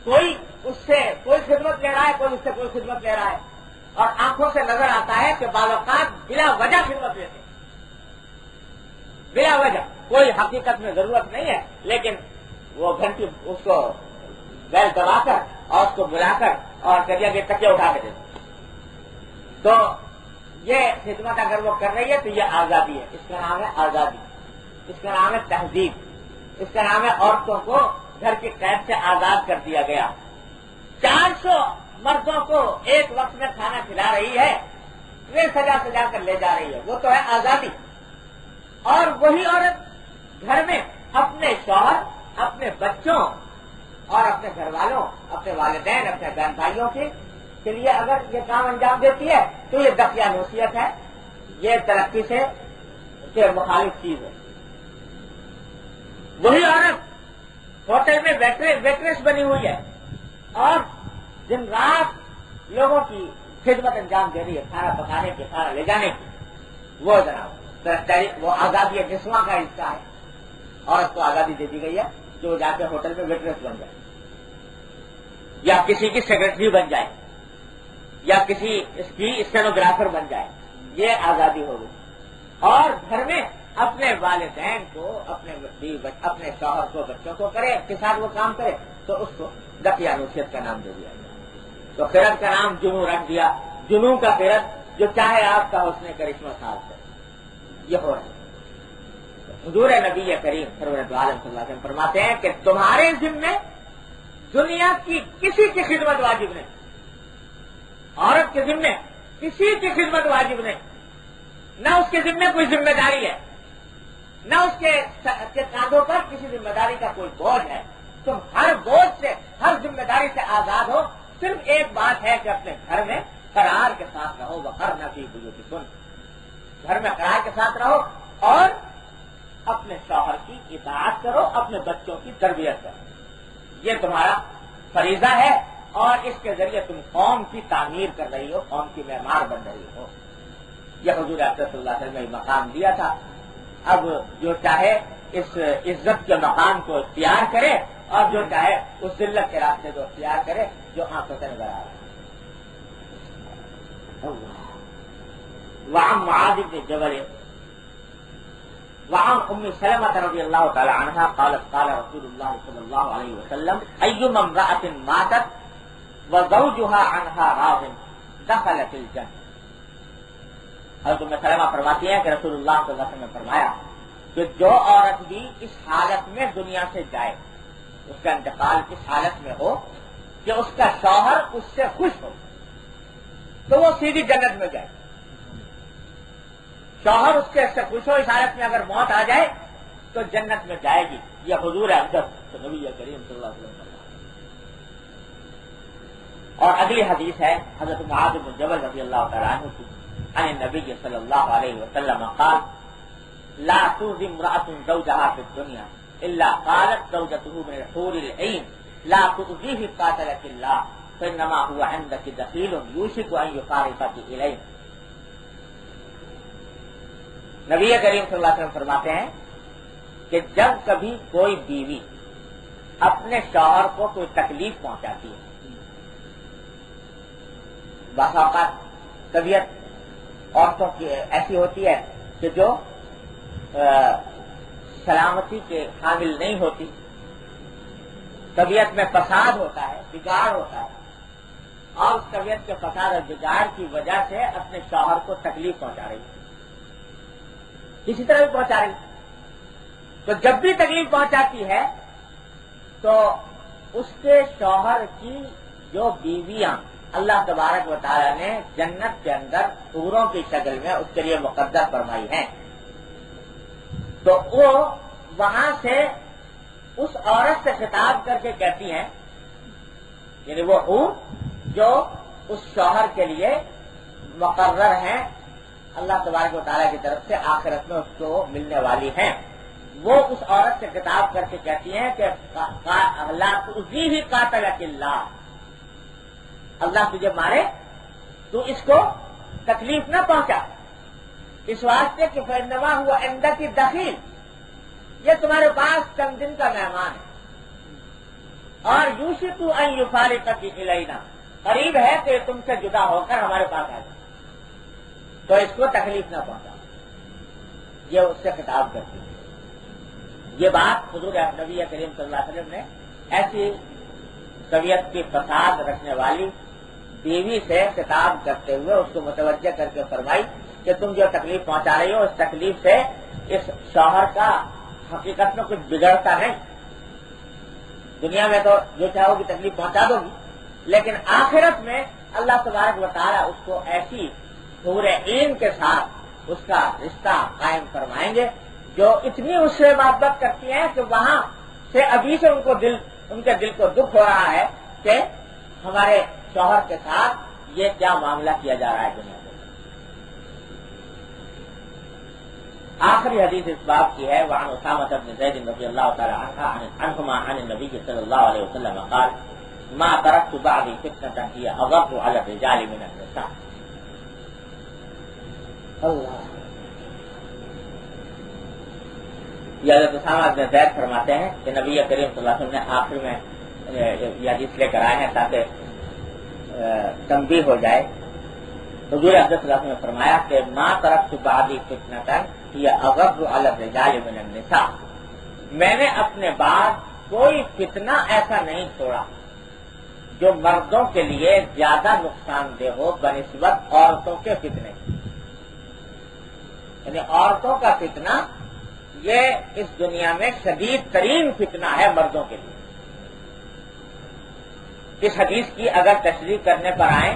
کوئی اس سے کوئی خدمت لے رہا ہے، کوئی اس سے کوئی خدمت لے رہا ہے، اور آنکھوں سے نظر آتا ہے کہ بعض اوقات بلا وجہ خدمت لیتے ہیں، بلا وجہ، کوئی حقیقت میں ضرورت نہیں ہے لیکن وہ گھنٹی اس کو بیل دبا کر اور اس کو بلا کر اور کہہ کہ تکیہ اٹھا کے دے. تو یہ خدمت اگر وہ کر رہی ہے تو یہ آزادی ہے. اس کا نام ہے آزادی، اس کا نام ہے تہذیب، اس کا نام ہے عورتوں کو گھر کی قید سے آزاد کر دیا گیا. 400 مردوں کو ایک وقت میں کھانا کھلا رہی ہے، وہ سجا سجا کر لے جا رہی ہے، وہ تو ہے آزادی. اور وہی عورت گھر میں اپنے شوہر، اپنے بچوں اور اپنے گھر والوں، اپنے والدین، اپنے بہن بھائیوں کے لیے اگر یہ کام انجام دیتی ہے تو یہ دقیانوسیت ہے، یہ ترقی سے مخالف چیز ہے. وہی عورت ہوٹل میں ویٹریس بنی ہوئی ہے اور دن رات لوگوں کی خدمت انجام دے رہی ہے، کھانا پکانے کی، کھانا لے جانے کی. وہ جناب وہ آزادی جسمہ کا حصہ ہے اور اس کو آزادی دے دی گئی ہے جو جا کے ہوٹل میں ویٹریس بن جائے یا کسی کی سیکرٹری بن جائے یا کسی اس کی اسٹینوگرافر بن جائے یہ آزادی ہو گئی. اور گھر میں اپنے والدین کو، اپنے شوہر کو، بچوں کو کرے کے ساتھ وہ کام کرے تو اس کو دقیہ نوسیت کا نام دے دیا گیا. تو قرد کا نام جنو رکھ دیا. جنو کا قرد جو چاہے آپ کا حسن کرشمہ ساز کرے. یہ ہو رہا ہے. حضور نبی کریم سرورت عالم صلی اللہ علیہ وسلم فرماتے ہیں کہ تمہارے ذمے دنیا کی کسی کی خدمت واجب نہیں. عورت کے ذمے کسی کی خدمت واجب نہیں. نہ اس کے ذمے کوئی ذمہ داری ہے، نہ اس کے کاندھوں پر کسی ذمہ داری کا کوئی بوجھ ہے. تم ہر بوجھ سے، ہر ذمہ داری سے آزاد ہو. صرف ایک بات ہے کہ اپنے گھر میں قرار کے ساتھ رہو. وقرن فی بیوتکن، گھر میں قرار کے ساتھ رہو اور اپنے شوہر کی اطاعت کرو، اپنے بچوں کی تربیت کرو. یہ تمہارا فریضہ ہے اور اس کے ذریعے تم قوم کی تعمیر کر رہی ہو، قوم کی معمار بن رہی ہو. یہ حضور اکرم صلی اللہ علیہ وسلم نے مقام دیا تھا. اب جو چاہے اس عزت کے مقام کو اختیار کرے اور جو چاہے اس ذلت کے راستے کو اختیار کرے جو آنکھوں سے نظر آ رہا ہے. وعن معاذ بن جبل وعن ام سلمة رضی اللہ تعالی عنہا قالت قال رسول اللہ صلی اللہ علیہ وسلم ایما امرأة ماتت وزوجها عنها راض دخلت الجنة. حضرت ام سلمہ فرماتی ہیں کہ رسول اللہ صلی اللہ علیہ وسلم نے فرمایا کہ جو عورت بھی اس حالت میں دنیا سے جائے، اس کا انتقال اس حالت میں ہو کہ اس کا شوہر اس سے خوش ہو، تو وہ سیدھی جنت میں جائے. شوہر اس سے خوش ہو، اس حالت میں اگر موت آ جائے تو جنت میں جائے گی. یہ حضور اقدس تو نبی کریم صلی اللہ علیہ وسلم. اور اگلی حدیث ہے حضرت معاذ بن جبل رضی اللہ تعالیٰ عنہ کی عن النبی صلی اللہ علیہ وسلم قال لا تؤذي امرأة زوجها في الدنيا الا قالت زوجته من الحور العين لا تؤذيه قاتلك الله فانما هو عندك دخيل يوشك ان يفارقك اليه. نبی کریم صلی اللہ علیہ وسلم فرماتے ہیں کہ جب کبھی کوئی بیوی اپنے شوہر کو کوئی تکلیف پہنچاتی ہے، بعض اوقات طبیعت عورتوں کی ایسی ہوتی ہے کہ جو سلامتی کے حامل نہیں ہوتی، طبیعت میں فساد ہوتا ہے، بگاڑ ہوتا ہے، اور اس طبیعت کے فساد اور بگاڑ کی وجہ سے اپنے شوہر کو تکلیف پہنچا رہی ہے، کسی طرح بھی پہنچا رہی. تو جب بھی تکلیف پہنچاتی ہے تو اس کے شوہر کی جو بیویاں اللہ تبارک و تعالی نے جنت کے اندر حوروں کی شکل میں اس کے لیے مقدر فرمائی ہیں، تو وہ وہاں سے اس عورت سے خطاب کر کے کہتی ہیں، یعنی وہ حور جو اس شوہر کے لیے مقرر ہیں اللہ تبارک و تعالیٰ کی طرف سے آخرت میں اس کو ملنے والی ہیں، وہ اس عورت سے خطاب کر کے کہتی ہیں کہ اللہ تؤذی ہی قاتلک اللہ، اللہ تجھے مارے تو اس کو تکلیف نہ پہنچا، اس واسطے کہ فإنما ہوا عندک دخیل، یہ تمہارے پاس چند دن کا مہمان ہے، اور یوشک ان یفارقک الینا، قریب ہے کہ تم سے جدا ہو کر ہمارے پاس آ جائے، تو اس کو تکلیف نہ پہنچا. یہ اس سے خطاب کرتی ہے. یہ بات حضور نبی کریم صلی اللہ علیہ وسلم نے ایسی طبیعت کی فساد رکھنے والی بیوی سے خطاب کرتے ہوئے اس کو متوجہ کر کے فرمائی کہ تم جو تکلیف پہنچا رہی ہو اس تکلیف سے اس شوہر کا حقیقت میں کچھ بگڑتا نہیں. دنیا میں تو جو چاہو گی تکلیف پہنچا دو گی، لیکن آخرت میں اللہ تبارک و تعالیٰ اس کو ایسی حور عین کے ساتھ اس کا رشتہ قائم فرمائیں گے جو اتنی اس سے محبت کرتی ہیں کہ وہاں سے ابھی سے ان کے دل کو دکھ ہو رہا ہے کہ ہمارے شوہر کے ساتھ یہ کیا معاملہ کیا جا رہا ہے دنیا میں. آخری حدیث اس باب کی ہے وعن اسامہ بن زید رضی اللہ تعالی عنہما عن النبی صلی اللہ علیہ وسلم قال ما ترکت بعدی فتنة هي اضر على الرجال من النساء. اللہ یہ حضرت اسامہ بن زید فرماتے ہیں کہ نبی کریم صلی اللہ علیہ وسلم نے آخر میں یہ حدیث لے کر آئے ہیں تاکہ تنبیہ ہو جائے حضور اقدس صلی اللہ علیہ وسلم نے فرمایا کہ ما ترکت بعدی فتنۃ ہی اغض علی الرجال من النساء، میں نے اپنے بعد کوئی فتنہ ایسا نہیں چھوڑا جو مردوں کے لیے زیادہ نقصان دہ ہو بنسبت عورتوں کے فتنے، یعنی عورتوں کا فتنہ یہ اس دنیا میں شدید ترین فتنہ ہے مردوں کے لیے۔ اس حدیث کی اگر تشریح کرنے پر آئیں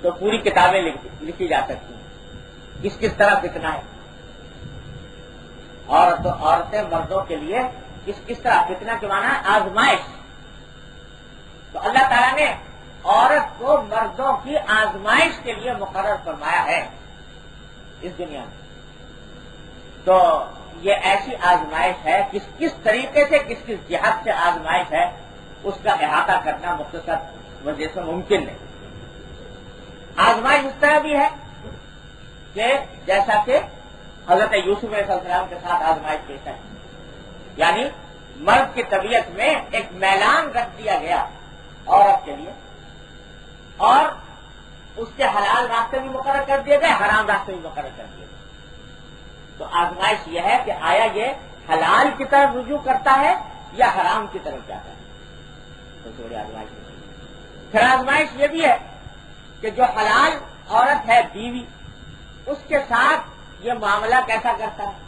تو پوری کتابیں لکھی جا سکتی ہیں کس طرح فتنہ ہے، عورتیں مردوں کے لیے کس طرح فتنہ کے معنی ہے آزمائش۔ تو اللہ تعالیٰ نے عورت کو مردوں کی آزمائش کے لیے مقرر فرمایا ہے اس دنیا میں۔ تو یہ ایسی آزمائش ہے کس طریقے سے کس جہت سے آزمائش ہے اس کا احاطہ کرنا مختصر وجہ سے ممکن نہیں۔ آزمائش اس طرح بھی ہے کہ جیسا کہ حضرت یوسف علیہ السلام کے ساتھ آزمائش پیش ہے، یعنی مرد کی طبیعت میں ایک میلان رکھ دیا گیا عورت کے لیے، اور اس کے حلال راستے بھی مقرر کر دیے گئے، حرام راستے بھی مقرر کر دیے گئے۔ تو آزمائش یہ ہے کہ آیا یہ حلال کی طرف رجوع کرتا ہے یا حرام کی طرف جاتا ہے، تو تھوڑی آزمائش۔ پھر آزمائش یہ بھی ہے کہ جو حلال عورت ہے بیوی، اس کے ساتھ یہ معاملہ کیسا کرتا ہے،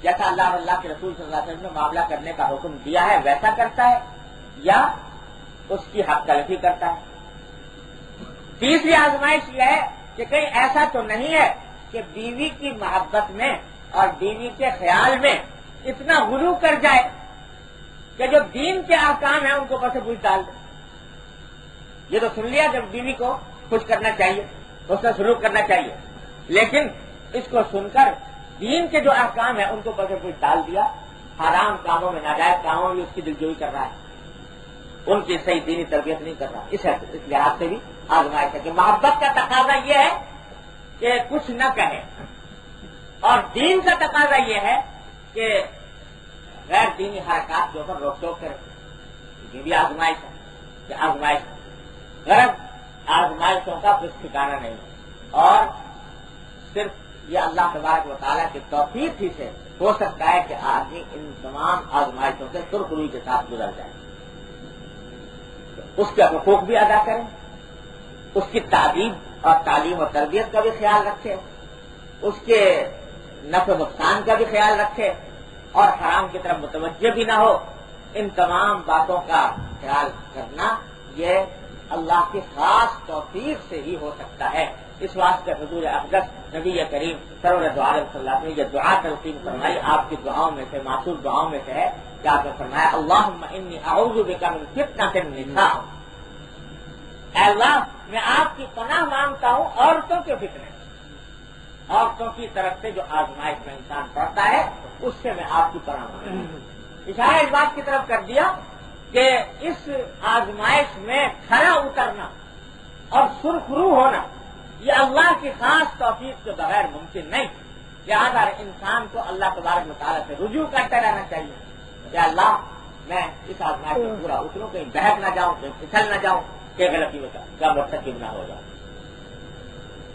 جیسا اللہ کے رسول صلی اللہ علیہ وسلم نے معاملہ کرنے کا حکم دیا ہے ویسا کرتا ہے یا اس کی حق تلفی کرتا ہے۔ تیسری آزمائش یہ ہے کہ کہیں ایسا تو نہیں ہے کہ بیوی کی محبت میں اور بیوی کے خیال میں اتنا غلو کر جائے کہ جو دین کے احکام ہیں ان کو بس بوجھ ڈال دے۔ یہ تو سن لیا کہ بیوی کو خوش کرنا چاہیے، اس سے سلوک کرنا چاہیے، لیکن اس کو سن کر دین کے جو احکام ہیں ان کو بس بوجھ ڈال دیا، حرام کاموں میں ناجائز کاموں میں اس کی دلجوئی کر رہا ہے، ان کی صحیح دینی تربیت نہیں کر رہا۔ اس لحاظ سے بھی آزمائش ہے کہ محبت کا تقاضا یہ ہے کہ کچھ نہ کہے، اور دین کا تقاضا یہ ہے کہ غیر دینی حرکات کے اوپر روک ٹوک کرے۔ یہ بھی آزمائش ہے کہ آزمائش غرض آزمائشوں کا کچھ ٹھکانا نہیں ہے، اور صرف یہ اللہ تبارک و تعالیٰ کی توفیق ہی سے ہو سکتا ہے کہ آدمی ان تمام آزمائشوں سے سرخ روئی کے ساتھ گزر جائے، اس کے حقوق بھی ادا کریں، اس کی تعلیم اور تعلیم و تربیت کا بھی خیال رکھے، اس کے نفع و نقصان کا بھی خیال رکھے، اور حرام کی طرف متوجہ بھی نہ ہو۔ ان تمام باتوں کا خیال کرنا یہ اللہ کی خاص توفیق سے ہی ہو سکتا ہے۔ اس واسطے حضور اقدس نبی کریم سرور دو عالم صلی اللہ علیہ وسلم یہ دعا تلقین فرمائی، آپ کی دعاؤں میں سے معصوم دعاؤں میں سے ہے کہ آپ نے فرمایا اللہم انی اعوذ بک من فتنۃ النساء، اے اللہ میں آپ کی پناہ مانگتا ہوں عورتوں کے فتنے، عورتوں کی طرف سے جو آزمائش میں انسان پڑتا ہے اس سے میں آپ کی پناہ مانگتا ہوں۔ اشارہ اس بات کی طرف کر دیا کہ اس آزمائش میں کھڑا اترنا اور سرخرو ہونا یہ اللہ کی خاص توفیق کے بغیر ممکن نہیں، لہٰذا انسان کو اللہ تبارک و تعالیٰ سے رجوع کرتے رہنا چاہیے کہ اللہ میں اس آزمائش میں پورا اتروں، کہیں بہک نہ جاؤں، کہیں پھسل نہ جاؤں، کہ غلطی کا مرتکب نہ ہو جاؤں۔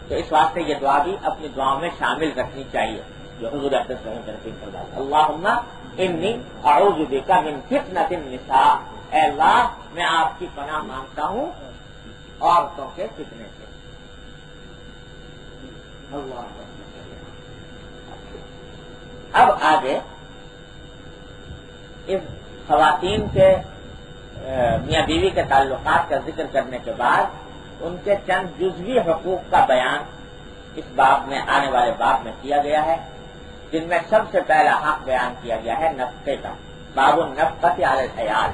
تو اس واسطے یہ دعا بھی اپنی دعاؤں میں شامل رکھنی چاہیے جو حضور اقدس صلی اللہ علیہ وسلم فرمایا اللہم انی اعوذ بک من فتنۃ النساء، اے اللہ میں آپ کی پناہ مانگتا ہوں عورتوں کے فتنے سے۔ اب آگے اس خواتین کے میاں بیوی کے تعلقات کا ذکر کرنے کے بعد ان کے چند جزوی حقوق کا بیان اس باب میں آنے والے باب میں کیا گیا ہے، جن میں سب سے پہلا حق بیان کیا گیا ہے نفقے کا، باب النفقۃ علی العیال،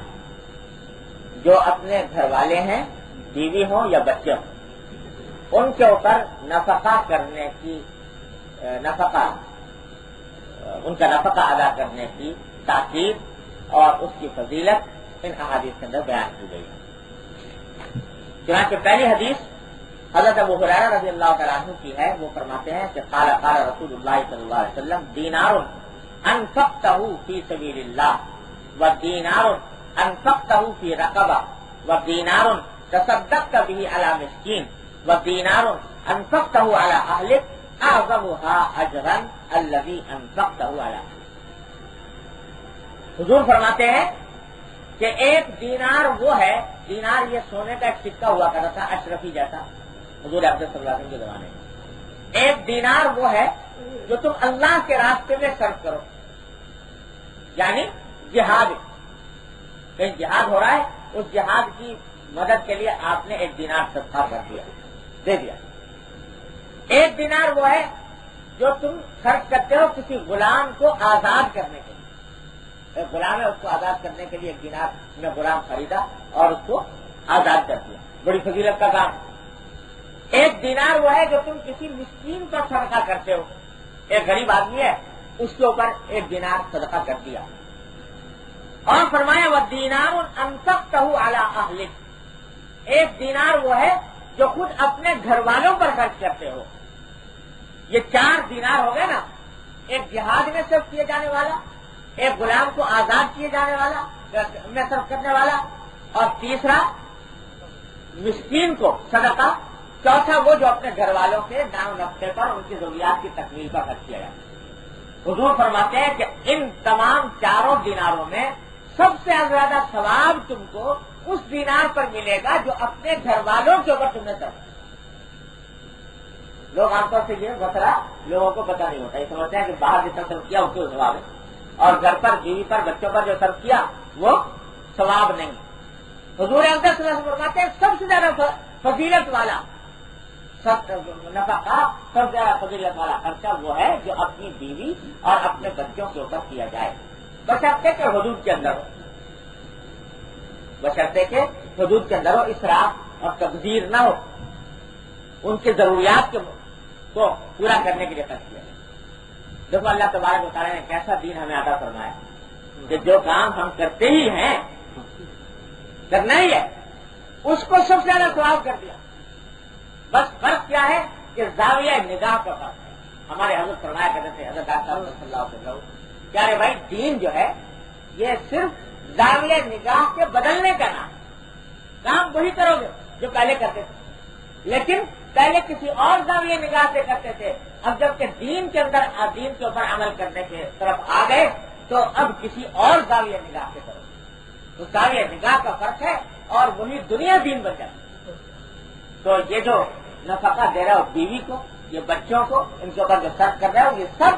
جو اپنے گھر والے ہیں بیوی ہوں یا بچے ہوں ان کے اوپر نفقہ کرنے کی ان کا نفقہ ادا کرنے کی تاکید اور اس کی فضیلت ان احادیث کے اندر بیان کی گئی ہے۔ چنانچہ پہلی حدیث حضرت ابو ہریرہ رضی اللہ تعالیٰ عنہ کی ہے، وہ فرماتے ہیں کہ قال قال رسول اللہ صلی اللہ علیہ وسلم دینار انفقتہ فی سبیل اللہ ودینار انفقتہ فی رقبہ ودینار تصدقت به علی مسکین ودینار انفقتہ علی اہلک اعظمھا اجرا الذی انفقتہ علی اہلک۔ حضور فرماتے ہیں کہ ایک دینار وہ ہے، دینار یہ سونے کا ایک سکہ ہوا کرتا تھا اشرفی جیسا حضور اقدس صلی اللہ علیہ وسلم کے زمانے میں، ایک دینار وہ ہے جو تم اللہ کے راستے میں صرف کرو، یعنی جہاد، کہیں جہاد ہو رہا ہے اس جہاد کی مدد کے لیے آپ نے ایک دینار صدقہ کر دیا، دے دیا۔ ایک دینار وہ ہے جو تم خرچ کرتے ہو کسی غلام کو آزاد کرنے کے لیے، ایک غلام ہے اس کو آزاد کرنے کے لیے ایک دینار میں غلام خریدا اور اس کو آزاد کر دیا، بڑی فضیلت کا کام۔ ایک دینار وہ ہے جو تم کسی مسکین پر صدقہ کرتے ہو، ایک غریب آدمی ہے اس کے اوپر ایک دینار صدقہ کر دیا۔ اور فرمایا وَالدِّینَارُ أَنفَقْتَهُ عَلَىٰ أَهْلِكَ، ایک دینار وہ ہے جو خود اپنے گھر والوں پر خرچ کرتے ہو۔ یہ 4 دینار ہو گئے نا، ایک جہاد میں صرف کیے جانے والا، ایک غلام کو آزاد کیے جانے والا میں صرف کرنے والا، اور تیسرا مسکین کو صدقہ، چوتھا وہ جو اپنے گھر والوں کے دام نفقے پر ان کی ضروریات کی تکمیل پر خرچ کیا جاتا ہے۔ حضور فرماتے ہیں کہ ان تمام 4 دیناروں میں سب سے زیادہ ثواب تم کو اس دینار پر ملے گا جو اپنے گھر والوں کے اوپر تم نے صرف۔ لوگ عام طور سے یہ مسئلہ لوگوں کو پتہ نہیں ہوتا، یہ سمجھتے ہیں کہ باہر جتنا صرف کیا اس کو ثواب ہے، اور گھر پر بیوی پر بچوں پر جو صرف کیا وہ ثواب نہیں۔ حضور اقدس صلی اللہ علیہ وسلم فرماتے ہیں سب سے زیادہ فضیلت والا نفقہ، سب سے زیادہ فضیلت والا خرچہ وہ ہے جو اپنی بیوی اور اپنے بچوں کے اوپر کیا جائے، بشرطے کہ حدود کے اندر ہو، بشرطے کہ حدود کے اندر ہو، اسراف اور تبذیر نہ ہو، ان کی ضروریات کو پورا کرنے کے لیے خرچ کیا جائے۔ دیکھو اللہ تبارک و تعالیٰ نے کیسا دین ہمیں عطا فرمایا کہ جو کام ہم کرتے ہی ہیں، کرنا ہی ہے، اس کو سب سے زیادہ ثواب کر دیا۔ بس فرق کیا ہے کہ زاویہ نگاہ کا فرق ہے۔ ہمارے حضرت فرمایا کرتے تھے، حضرت صلی اللہ علیہ وسلم، کیا رے بھائی دین جو ہے یہ صرف زاویہ نگاہ کے بدلنے کا نام، کام وہی کرو گے جو پہلے کرتے تھے، لیکن پہلے کسی اور زاویہ نگاہ سے کرتے تھے، اب جب کہ دین کے اندر دین کے اوپر عمل کرنے کی طرف آ گئے تو اب کسی اور زاویہ نگاہ سے کرو، تو زاویہ نگاہ کا فرق ہے اور وہی دنیا دین بن جاتی ہے۔ تو یہ جو نفقہ دے رہا ہو بیوی کو، یہ بچوں کو، ان کے اوپر جو صرف کر رہا ہو، یہ سب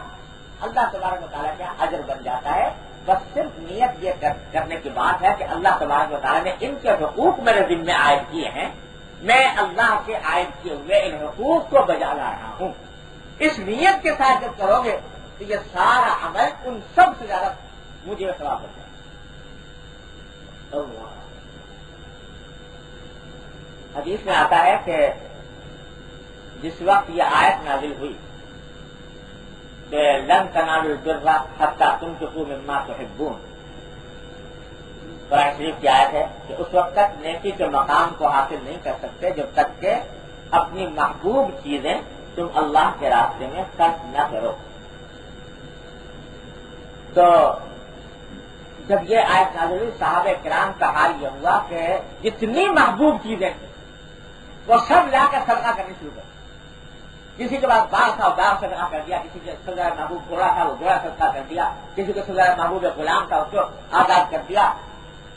اللہ تبارک و تعالیٰ کا اجر بن جاتا ہے۔ بس صرف نیت یہ کرنے کی بات ہے کہ اللہ تبارک و تعالیٰ نے ان کے حقوق میرے ذمہ عائد کیے ہیں، میں اللہ کے عائد کیے ہوئے ان حقوق کو بجا لا رہا ہوں۔ اس نیت کے ساتھ جب کرو گے تو یہ سارا عمل ان سب سے زیادہ مجھے ثواب ہو جائے۔ حدیث میں آتا ہے کہ جس وقت یہ آیت نازل ہوئی کہ لن تنالوا البر حتی تنفقوا مما تحبون، قرآن شریف کی آیت ہے کہ اس وقت تک نیکی کے مقام کو حاصل نہیں کر سکتے جب تک کہ اپنی محبوب چیزیں تم اللہ کے راستے میں خرچ نہ کرو۔ تو جب یہ آیت نازل ہوئی صحابہ کرام کا حال یہ ہوا کہ جتنی محبوب چیزیں تھیں وہ سب لا کر صدقہ کرنی شروع کر، کسی کے پاس باغ تھا باغ صدقہ کر دیا، کسی کے سب زیادہ محبوب گھوڑا تھا وہ گھوڑا صدقہ کر دیا، کسی کے سب زیادہ محبوب غلام تھا اس کو آزاد کر دیا۔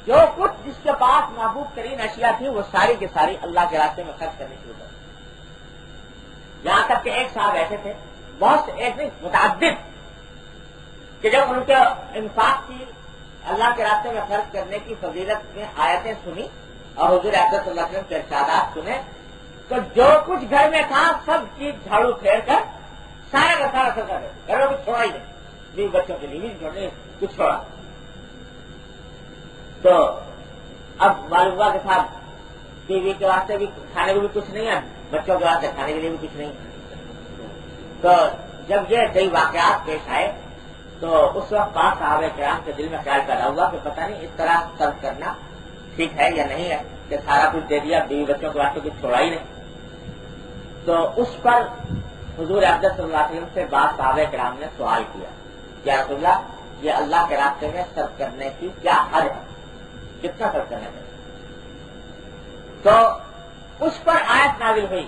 جو کچھ جس کے پاس محبوب ترین اشیاء تھی وہ ساری کی ساری اللہ کے راستے میں خرچ کرنی شروع کر، یہاں تک کہ ایک صاحب ایسے تھے، بہت سے، ایک نہیں متعدد، کہ جب ان کے انفاق کی اللہ کے راستے میں خرچ کرنے کی فضیلت میں آیتیں سنی اور حضور اقدس صلی اللہ علیہ وسلم کے ارشادات سنے تو جو کچھ گھر میں تھا سب چیز جھاڑو پھیر کر سارا کا سارا سر کر گھروں کو چھوڑا ہی نہیں، بیوی بچوں کے لیے بھی چھوڑنے کچھ چھوڑا۔ تو اب معلوم ہوا کہ صاحب بیوی کے واسطے بھی کھانے کو بھی کچھ نہیں ہے، بچوں کے واسطے کھانے کے لیے بھی کچھ نہیں۔ تو جب یہ کئی واقعات پیش آئے تو اس وقت بعض صحابہ کرام کے دل میں خیال پیدا ہوا کہ پتہ نہیں اس طرح صرف کرنا ٹھیک ہے یا نہیں ہے کہ سارا کچھ دے دیا، بیوی بچوں کے واسطے کچھ چھوڑا ہی نہیں۔ تو اس پر حضور اقدس صلی اللہ علیہ وسلم سے بعض صحابہ کرام نے سوال کیا، یا رسول اللہ یہ اللہ کے راستے میں صرف کرنے کی کیا حد ہے، کتنا صرف کرنا چاہیے؟ تو اس پر آیت نازل ہوئی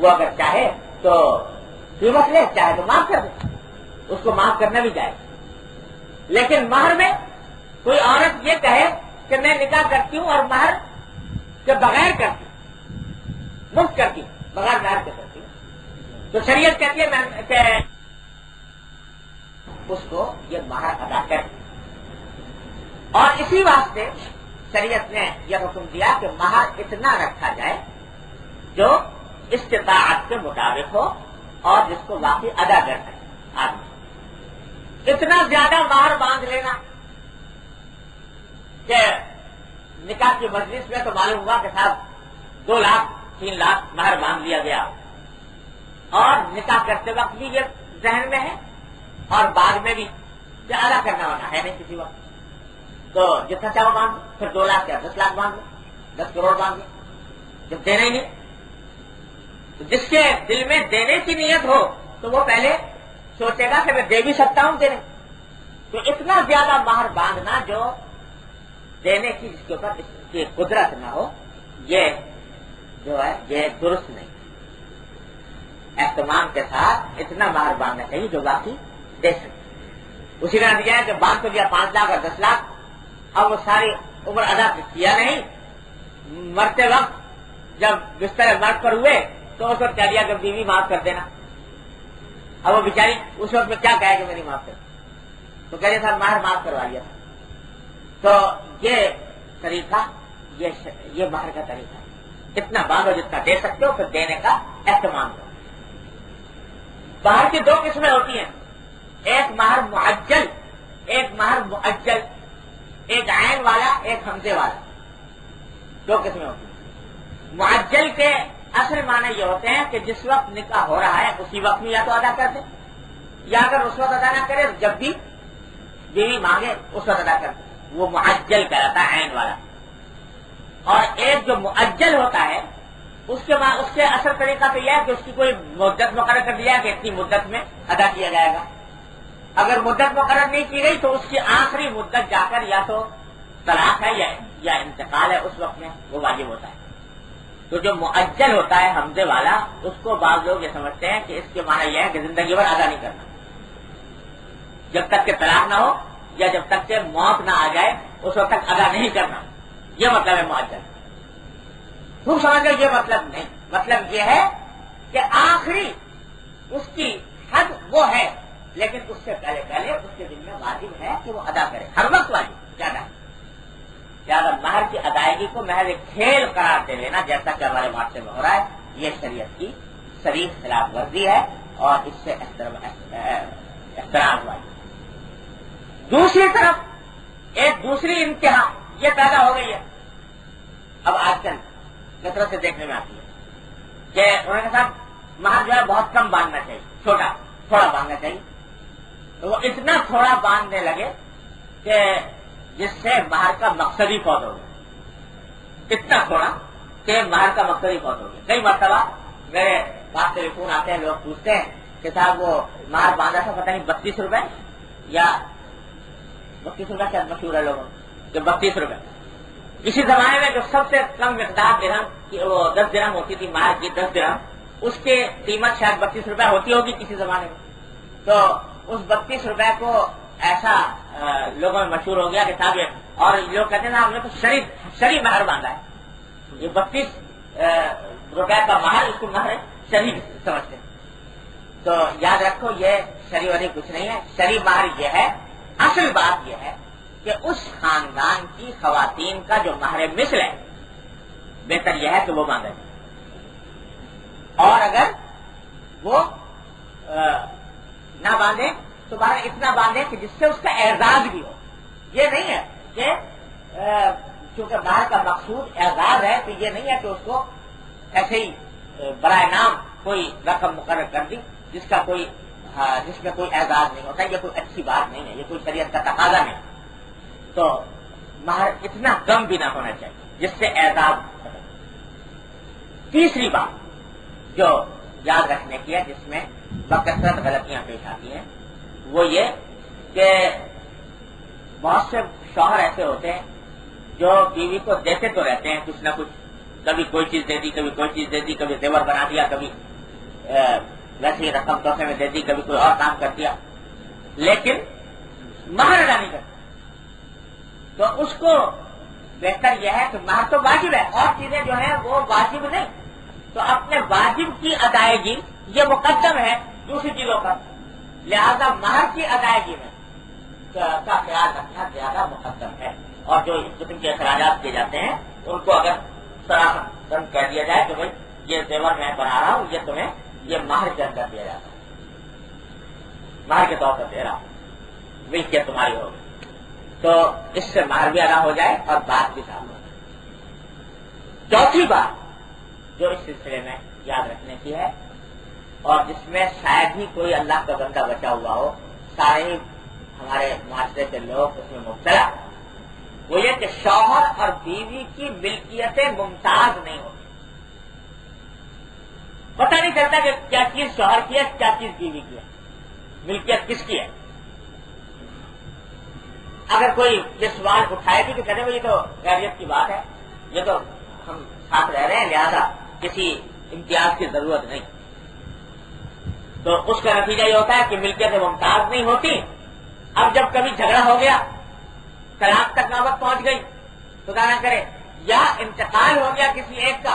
وہ اگر چاہے تو قیمت لے، چاہے تو معاف کر دے، اس کو معاف کرنا بھی جائے. لیکن مہر میں کوئی عورت یہ کہے کہ میں نکاح کرتی ہوں اور مہر کے بغیر کرتی ہوں، مفت کرتی ہوں، بغیر مہر کے کرتی ہوں، تو شریعت کہتی ہے کہ اس کو یہ مہر ادا کر. اور اسی واسطے شریعت نے یہ حکم دیا کہ مہر اتنا رکھا جائے جو استطاعت کے مطابق ہو اور جس کو واقعی ادا کر سکے آدمی. اتنا زیادہ مہر باندھ لینا کہ نکاح کی مجلس میں تو معلوم ہوا کہ صاحب 2 لاکھ 3 لاکھ مہر باندھ لیا گیا، اور نکاح کرتے وقت بھی یہ ذہن میں ہے اور بعد میں بھی کہ ادا کرنا ہونا ہے نہیں کسی وقت، تو جتنا چاہو باندھ لو، پھر 2 لاکھ یا 10 لاکھ باندھ لو، 10 کروڑ باندھ لو. جب دینا ہی نہیں تو جس کے دل میں دینے کی نیت ہو تو وہ پہلے سوچے گا کہ میں دے بھی سکتا ہوں دینے. تو اتنا زیادہ مہر باندھنا جو دینے کی جس کے اوپر اس کی قدرت نہ ہو، یہ جو ہے یہ درست نہیں. اہتمام کے ساتھ اتنا مہر باندھنا چاہیے جو باقی دے سکے. اسی کا نتیجہ ہے کہ باندھ تو دیا 5 لاکھ اور 10 لاکھ، اب وہ ساری عمر ادا کیا نہیں، مرتے وقت جب بستر مرد پر ہوئے تو اس وقت کہہ دیا کہ بیوی معاف کر دینا. اب وہ بیچاری اس وقت میں کیا کہے کہ میری معاف کر، تو کہہ دیا صاحب مہر معاف کروا دیا. تو یہ طریقہ یہ مہر کا طریقہ ہے. اتنا باندھو جتنا دے سکتے ہو، پھر دینے کا اہتمام کرو. مہر کی 2 قسمیں ہوتی ہیں، ایک مہر معجل، ایک مہر مؤجل، ایک عین والا ایک حمزے والا. 2 قسمیں ہوتی ہیں. معجل کے اصل معنی یہ ہوتے ہیں کہ جس وقت نکاح ہو رہا ہے اسی وقت میں یا تو ادا کر دے، یا اگر اس وقت ادا نہ کرے جب بھی بیوی مانگے اس وقت ادا کر دے، وہ معجل کہلاتا ہے، عین والا. اور ایک جو مؤجل ہوتا ہے اس کے اصل طریقہ تو یہ ہے کہ اس کی کوئی مدت مقرر کر دیا کہ اتنی مدت میں ادا کیا جائے گا. اگر مدت مقرر نہیں کی گئی تو اس کی آخری مدت جا کر یا تو طلاق ہے یا انتقال ہے، اس وقت میں وہ واجب ہوتا ہے. تو جو مؤجل ہوتا ہے حمزے والا، اس کو بعض لوگ یہ سمجھتے ہیں کہ اس کے معنی یہ ہے کہ زندگی بھر ادا نہیں کرنا، جب تک کہ طلاق نہ ہو یا جب تک کہ موت نہ آ جائے اس وقت تک ادا نہیں کرنا. یہ مطلب ہے مؤجل. خوب سمجھ لو، یہ مطلب نہیں. مطلب یہ ہے کہ آخری اس کی حد وہ ہے، لیکن اس سے پہلے اس کے دل میں واجب ہے کہ وہ ادا کرے، ہر وقت واجب زیادہ مہر کی ادائیگی کو محض ایک کھیل قرار دے لینا، جیسا کہ ہمارے معاشرے میں ہو رہا ہے، یہ شریعت کی صریح خلاف ورزی ہے اور اس سے احتراز واجب. دوسری طرف ایک دوسری انتہا یہ پیدا ہو گئی ہے، اب آج کل کثرت سے دیکھنے میں آتی ہے کہ انہوں نے کہا مہر جو ہے بہت کم باندھنا چاہیے، تھوڑا باندھنا چاہیے. تو وہ اتنا تھوڑا باندھنے لگے کہ جس سے مہر کا مقصد ہی فوت ہو گیا. اتنا تھوڑا کہ مہر کا مقصد ہی فوت ہو گیا. کئی مرتبہ میرے پاس ٹیلیفون آتے ہیں، لوگ پوچھتے ہیں کہ صاحب وہ مہر باندھا تھا پتہ نہیں 32 روپے یا 32 روپے شاید مشہور ہے لوگوں کہ 32 روپے. اسی زمانے میں جو سب سے کم مقدار درہم کی وہ 10 درہم ہوتی تھی مہر کی، 10 درہم، اس کی قیمت شاید 32 روپے ہوتی ہوگی کسی زمانے میں. تو اس 32 روپے کو ایسا لوگوں میں مشہور ہو گیا کہ صاحب یہ، اور لوگ کہتے ہیں ہم نے تو شرعی مہر باندھا ہے. یہ 32 روپے کا مہر، اس کو مہر شرعی سمجھتے ہیں. تو یاد رکھو یہ شرعی وری کچھ نہیں ہے. شرعی مہر یہ ہے، اصل بات یہ ہے کہ اس خاندان کی خواتین کا جو مہر مثل ہے بہتر یہ ہے کہ وہ باندھے، اور اگر وہ نہ باندھے تو باہر اتنا باندھے کہ جس سے اس کا اعزاز بھی ہو. یہ نہیں ہے کہ چونکہ باہر کا مقصود اعزاز ہے تو یہ نہیں ہے کہ اس کو ایسے ہی برائے نام کوئی رقم مقرر کر دی جس میں کوئی اعزاز نہیں ہوتا. یہ کوئی اچھی بات نہیں ہے، یہ کوئی شریعت کا تقاضا نہیں. تو مہر اتنا کم بھی نہ ہونا چاہیے جس سے اعزاز. تیسری بات جو یاد رکھنے کی ہے جس میں بکثرت غلطیاں پیش آتی ہیں وہ یہ کہ بہت سے شوہر ایسے ہوتے ہیں جو بیوی کو دیتے تو رہتے ہیں کچھ نہ کچھ، کبھی کوئی چیز دے دی، کبھی کوئی چیز دے دی، کبھی زیور بنا دیا، کبھی ویسی رقم تحفے میں دے دی، کبھی کوئی اور کام کر دیا، لیکن مہر ادا نہیں کرتا، تو اس کو بہتر یہ ہے کہ مہر تو واجب ہے، اور چیزیں جو ہیں وہ واجب نہیں، تو اپنے واجب کی ادائیگی یہ مقدم ہے دوسری چیزوں پر، لہذا مہر کی ادائیگی میں کا خیال رکھنا زیادہ مقدم ہے، اور جو اس قسم کے اخراجات کیے جاتے ہیں ان کو اگر صراحتاً کہہ دیا جائے کہ بھائی یہ زیور میں بنا رہا ہوں، یہ تمہیں یہ مہر کے اندر دیا جاتا ہے، مہر کے طور پر دے رہا ہوں، ملکیت تمہاری ہوگی، تو اس سے مہر بھی ادا ہو جائے اور بات بھی صاف ہو جائے۔ چوتھی بات جو اس سلسلے میں یاد رکھنے کی ہے، اور جس میں شاید ہی کوئی اللہ کا بندہ بچا ہوا ہو، سارے ہی ہمارے معاشرے کے لوگ اس میں مبتلا، وہ یہ کہ شوہر اور بیوی کی ملکیتیں ممتاز نہیں ہوتی، پتہ نہیں چلتا کہ کیا چیز شوہر کی ہے، کیا چیز بیوی کی ہے، ملکیت کس کی ہے۔ اگر کوئی یہ سوال اٹھائے بھی تو کہتے ہیں یہ تو غیریت کی بات ہے، یہ تو ہم ساتھ رہ رہے ہیں، لہذا کسی امتیاز کی ضرورت نہیں، تو اس کا نتیجہ یہ ہوتا ہے کہ ملکیتیں ممتاز نہیں ہوتی۔ اب جب کبھی جھگڑا ہو گیا، طلاق تک نوبت پہنچ گئی، خدا نہ کرے، یا انتقال ہو گیا کسی ایک کا،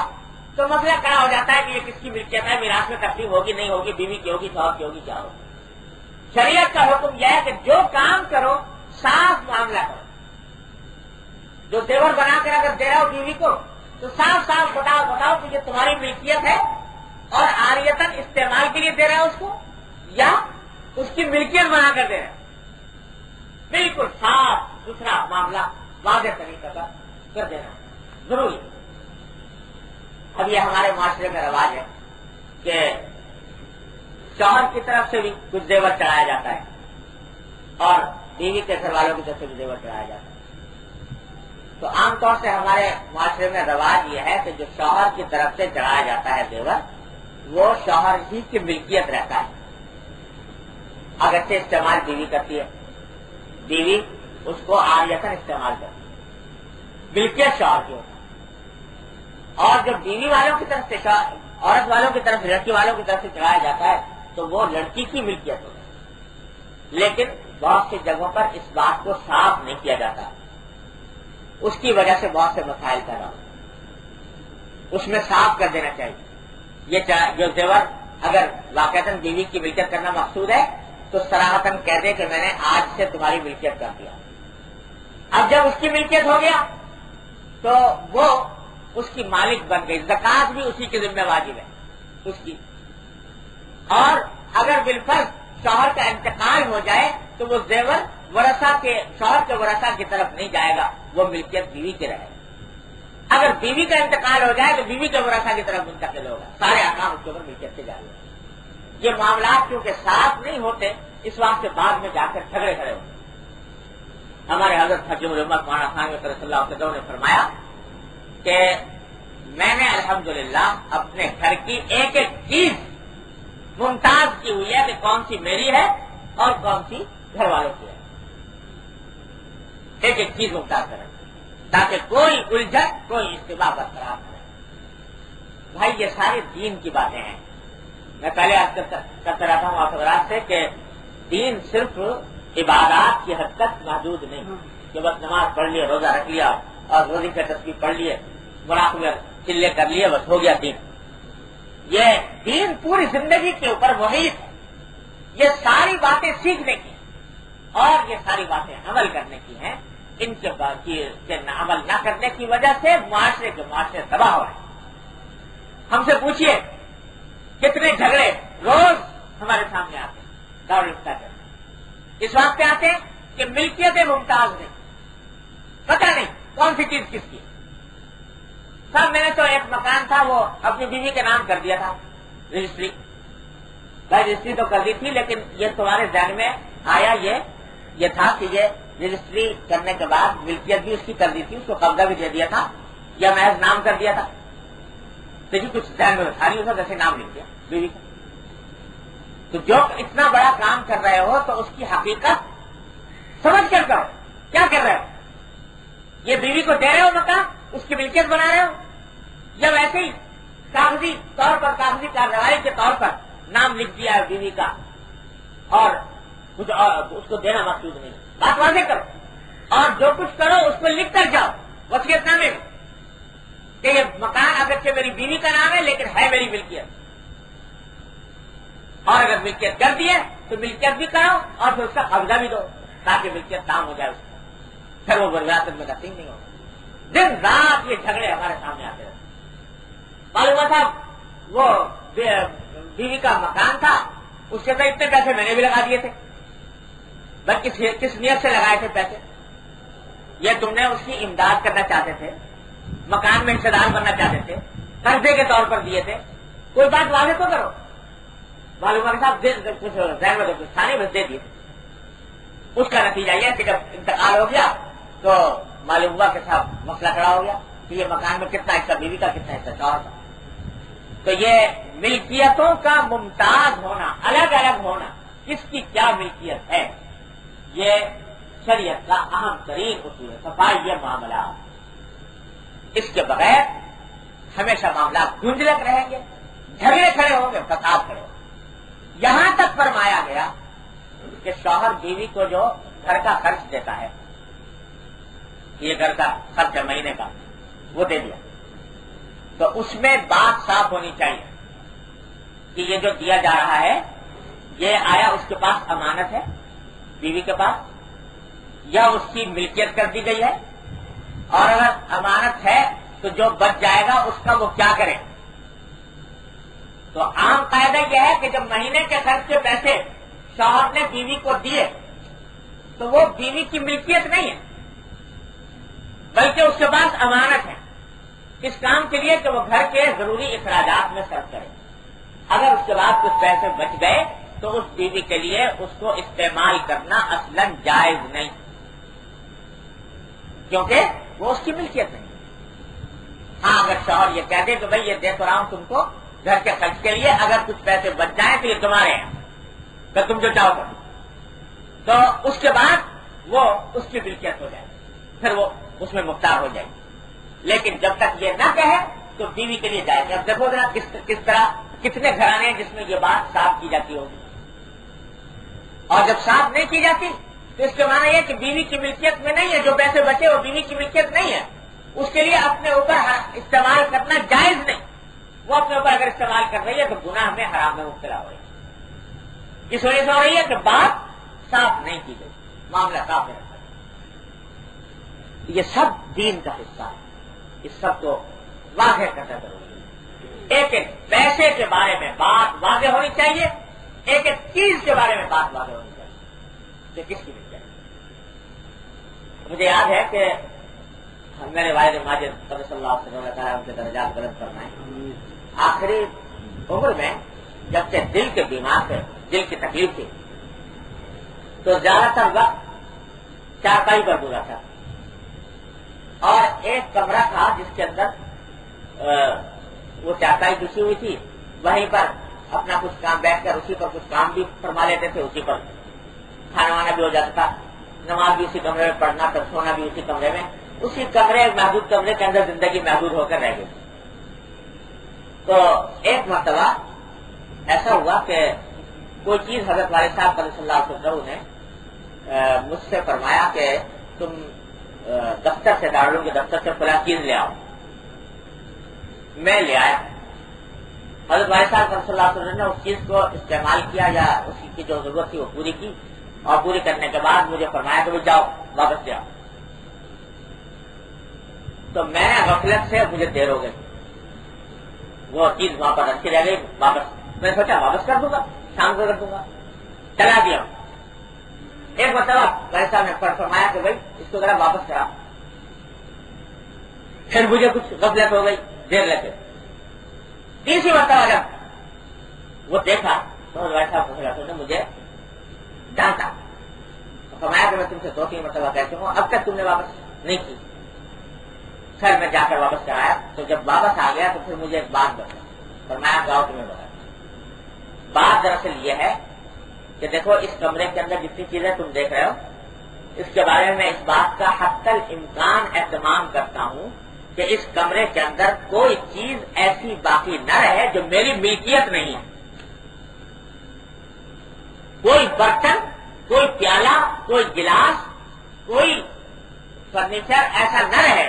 تو مسئلہ کھڑا ہو جاتا ہے کہ یہ کس کی ملکیت ہے، میراث میں تقسیم ہوگی نہیں ہوگی، بیوی کی ہوگی، شوہر کی ہوگی، کیا ہوگی۔ شریعت کا حکم یہ ہے کہ جو کام کرو صاف معاملہ کرو، جو زیور بنا کر اگر دے رہا ہو بیوی کو تو صاف صاف بتاؤ کہ یہ تمہاری ملکیت ہے، اور عاریتاً استعمال کے لیے دے رہا ہے اس کو، یا اس کی ملکیت بنا کر دے رہا ہے، بالکل صاف ستھرا معاملہ واضح طریقہ کا کر دینا ضروری ہے۔ اب یہ ہمارے معاشرے میں رواج ہے کہ شوہر کی طرف سے بھی کچھ زیور چڑھایا جاتا ہے اور بیوی کے گھر والوں کی طرف سے بھی زیور چڑھایا جاتا ہے، تو عام طور سے ہمارے معاشرے میں رواج یہ ہے کہ جو شوہر کی طرف سے چڑھایا جاتا ہے زیور، وہ شوہر ہی کی ملکیت رہتا ہے، اگرچہ استعمال بیوی کرتی ہے، بیوی اس کو عاریتاً استعمال کرتی ہے، ملکیت شوہر کی ہوتی ہے، اور جب بیوی والوں کی طرف سے عورت والوں کی طرف سے لڑکی والوں کی طرف سے چڑھایا جاتا ہے تو وہ لڑکی کی ملکیت ہوتی ہے، لیکن بہت سی جگہوں پر اس بات کو صاف نہیں کیا جاتا، اس کی وجہ سے بہت سے مسائل پیدا ہوتے، اس میں صاف کر دینا چاہیے۔ یہ جو زیور اگر واقعتاً بیوی کی ملکیت کرنا مقصود ہے تو صراحتاً کہہ دے کہ میں نے آج سے تمہاری ملکیت کر دیا، اب جب اس کی ملکیت ہو گیا تو وہ اس کی مالک بن گئی، زکوٰۃ بھی اسی کے ذمہ واجب ہے اس کی، اور اگر بالفرض شوہر کا انتقال ہو جائے تو وہ زیور شوہر کے ورثہ کی طرف نہیں جائے گا، وہ ملکیت بیوی کے رہے گا، اگر بیوی کا انتقال ہو جائے تو بیوی کے ورثہ کی طرف منتقل ہوگا، سارے احکام اس کے اوپر ملکیت سے جاری ہوگا۔ یہ معاملات کیونکہ صاف نہیں ہوتے اس واسطے بعد میں جا کر جھگڑے کھڑے ہوتے۔ ہمارے حضرت حجم الامت مولانا خان صلی اللہ علیہ وسلم نے فرمایا کہ میں نے الحمدللہ اپنے گھر کی ایک ایک چیز ممتاز کی ہوئی ہے کہ کون سی میری ہے اور کون سی گھر والوں کی ہے، ایک ایک چیز ممتاز کریں تاکہ کوئی الجھن کوئی اشتباہ برقرار نہ رہے۔ بھائی یہ سارے دین کی باتیں ہیں، میں پہلے عرض کرتا رہتا ہوں آپ سے کہ دین صرف عبادات کی حد تک محدود نہیں کہ بس نماز پڑھ لیے، روزہ رکھ لیا اور روزی کا تصویر پڑھ لیے، مراقبے چلے کر لیے، بس ہو گیا دین۔ یہ دین پوری زندگی کے اوپر محیط ہے، یہ ساری باتیں سیکھنے کی اور یہ ساری باتیں عمل کرنے کی ہیں، ان کے عمل نہ کرنے کی وجہ سے معاشرے تباہ ہو رہے ہیں۔ ہم سے پوچھئے کتنے جھگڑے روز ہمارے سامنے آتے ہیں دارالفتہ کرنے، اس واسطے آتے ہیں کہ ملکیتیں ممتاز نہیں، پتہ نہیں کون سی چیز کس کی۔ صاحب میں نے تو ایک مکان تھا وہ اپنی بیوی کے نام کر دیا تھا، رجسٹری، بھائی رجسٹری تو کر دی تھی، لیکن یہ تمہارے ذہن میں آیا یہ تھا کہ یہ رجسٹری کرنے کے بعد ملکیت بھی اس کی کر دی تھی، اس کو قبضہ بھی دے دیا تھا، یا محض نام کر دیا تھا؟ دیکھیے کچھ ذہن میں تھا نہیں، اس جیسے نام لکھ دیا بیوی کا۔ تو جو اتنا بڑا کام کر رہے ہو تو اس کی حقیقت سمجھ کر کرو، کیا کر رہے ہو؟ یہ بیوی کو دے رہے ہو مکان، اس کی ملکیت بنا رہے ہو، یا ویسے ہی کاغذی طور پر، کاغذی کارروائی کے طور پر نام لکھ دیا ہے بیوی کا اور کچھ اس کو دینا مقصود نہیں. بات واضح کرو اور جو کچھ کرو اس کو لکھ کر جاؤ وصیت نامے میں کہ یہ مکان اگرچہ میری بیوی کا نام ہے لیکن ہے میری ملکیت. اور اگر ملکیت کر دی ہے تو ملکیت بھی کرو اور پھر اس کا قبضہ بھی دو تاکہ ملکیت کام ہو جائے اس کا. پھر وہ وراثت میں تقسیم نہیں ہوگا. دن رات یہ جھگڑے ہمارے سامنے آتے رہتے. معلوم تھا وہ بیوی کا مکان تھا اس کے اندر اتنے پیسے میں نے بھی لگا دیے تھے. بلکہ کس نیت سے لگائے تھے پیسے؟ یہ تم نے اس کی امداد کرنا چاہتے تھے, مکان میں حصے دار بننا چاہتے تھے, قرضے کے طور پر دیے تھے. کوئی بات واضح تو کرو. معلوم کے صاحب کچھ ذہن میں سارے بس دے دیے. اس کا نتیجہ یہ کہ جب انتقال ہو گیا تو معلوم ہوا کے ساتھ مسئلہ کھڑا ہو گیا کہ یہ مکان میں کتنا حصہ بیوی کا, کتنا حصہ شوہر کا. تو یہ ملکیتوں کا ممتاز ہونا, الگ الگ ہونا, کس کی کیا ملکیت ہے, یہ شریعت کا اہم ترین اصول ہے. صفائی یہ معاملات, اس کے بغیر ہمیشہ معاملات گنجلک رہیں گے, جھگڑے کھڑے ہوں گے, فساد کھڑے ہوں گے. یہاں تک فرمایا گیا کہ شوہر بیوی کو جو گھر کا خرچ دیتا ہے, یہ گھر کا خرچ ہے مہینے کا, وہ دے دیا. تو اس میں بات صاف ہونی چاہیے کہ یہ جو دیا جا رہا ہے یہ آیا اس کے پاس امانت ہے بیوی کے پاس, یا اس کی ملکیت کر دی گئی ہے, اور اگر امانت ہے تو جو بچ جائے گا اس کا وہ کیا کرے. تو عام قاعدہ یہ ہے کہ جب مہینے کے خرچ کے پیسے شوہر نے بیوی کو دیے تو وہ بیوی کی ملکیت نہیں ہے بلکہ اس کے پاس امانت ہے. اس کام کے لیے کہ وہ گھر کے ضروری اخراجات میں صرف کرے. اگر اس کے بعد کچھ پیسے بچ گئے تو اس بیوی کے لیے اس کو استعمال کرنا اصلاً جائز نہیں, کیونکہ وہ اس کی ملکیت نہیں. ہاں اگر شوہر یہ کہہ دے کہ بھائی یہ دے تو رہا ہوں تم کو گھر کے خرچ کے لیے, اگر کچھ پیسے بچ جائیں تو یہ تمہارے ہیں, تو تم جو چاہو کرو, تو اس کے بعد وہ اس کی ملکیت ہو جائے, پھر وہ اس میں مختار ہو جائے. لیکن جب تک یہ نہ کہے تو بیوی کے لیے جائے گا. اب دیکھو ذرا کس طرح کتنے گھرانے ہیں جس میں یہ بات صاف کی جاتی ہوگی, اور جب صاف نہیں کی جاتی تو اس کے معنی یہ کہ بیوی کی ملکیت میں نہیں ہے, جو پیسے بچے وہ بیوی کی ملکیت نہیں ہے, اس کے لیے اپنے اوپر استعمال کرنا جائز نہیں. وہ اپنے اوپر اگر استعمال کر رہی ہے تو گناہ میں حرام میں مبتلا ہو رہی ہے. اس وجہ سے ہو رہی ہے کہ بات صاف نہیں کی گئی, معاملہ صاف نہیں. یہ سب دین کا حصہ ہے, اس سب کو واضح کرنا ضروری ہے. ایک ایک پیسے کے بارے میں بات واضح ہونی چاہیے, ایک ایک چیز کے بارے میں بات واضح ہونی چاہیے کہ کس کی مل جائے. مجھے یاد ہے کہ میرے والد ماجد صلی اللہ علیہ وسلم ان کے درجات بلند کرنا ہے. آخری عمر میں جب سے دل کے بیمار تھے, دل کی تکلیف تھی, تو زیادہ تر وقت چارپائی پر گزرا تھا, اور ایک کمرہ تھا جس کے اندر وہ چارپائی بچھی ہوئی تھی, وہیں پر اپنا کچھ کام بیٹھ کر اسی پر کچھ کام بھی فرما لیتے تھے, اسی پر کھانا وانا بھی ہو جاتا تھا, نماز بھی اسی کمرے میں پڑھنا, پھر سونا بھی اسی کمرے میں, اسی کمرے محدود کمرے کے اندر زندگی محدود ہو کر رہ گئی. تو ایک مرتبہ ایسا ہوا کہ کوئی چیز حضرت والد صاحب صلی اللہ علیہ وسلم نے مجھ سے فرمایا کہ تم دفتر سے دارالعلوم کے دفتر سے فلاں چیز لے آؤ. میں لے آیا. حضرت والد صاحب صلی اللہ علیہ وسلم نے اس چیز کو استعمال کیا یا اس کی جو ضرورت تھی وہ پوری کی, اور پوری کرنے کے بعد مجھے فرمایا کہ جاؤ واپس لے آؤ. تو میں غفلت سے مجھے دیر ہو گئی, وہ چیز وہاں پر رکھی رہ گئی. واپس میں نے سوچا واپس کر دوں گا, شام کو کر دوں گا, چلا دیا. ایک مرتبہ بھائی صاحب نے فرمایا کہ بھائی اس کو ذرا واپس کرا. پھر مجھے کچھ غفلت ہو گئی, دیر لگے. تیسری مرتبہ جب وہ دیکھا تو بھائی صاحب نے مجھے ڈانٹا, فرمایا کہ میں تم سے 2-3 مرتبہ کہہ چکا ہوں, اب تک تم نے واپس نہیں کی. پھر میں جا کر واپس کرایا. تو جب واپس آ گیا تو پھر مجھے ایک بات بتا, فرمایا گاؤں تمہیں بتا. بات دراصل یہ ہے کہ دیکھو اس کمرے کے اندر جتنی چیزیں تم دیکھ رہے ہو, اس کے بارے میں اس بات کا حتی الامکان اہتمام کرتا ہوں کہ اس کمرے کے اندر کوئی چیز ایسی باقی نہ رہے جو میری ملکیت نہیں ہے. کوئی برتن، کوئی پیالہ، کوئی گلاس، کوئی فرنیچر ایسا نہ رہے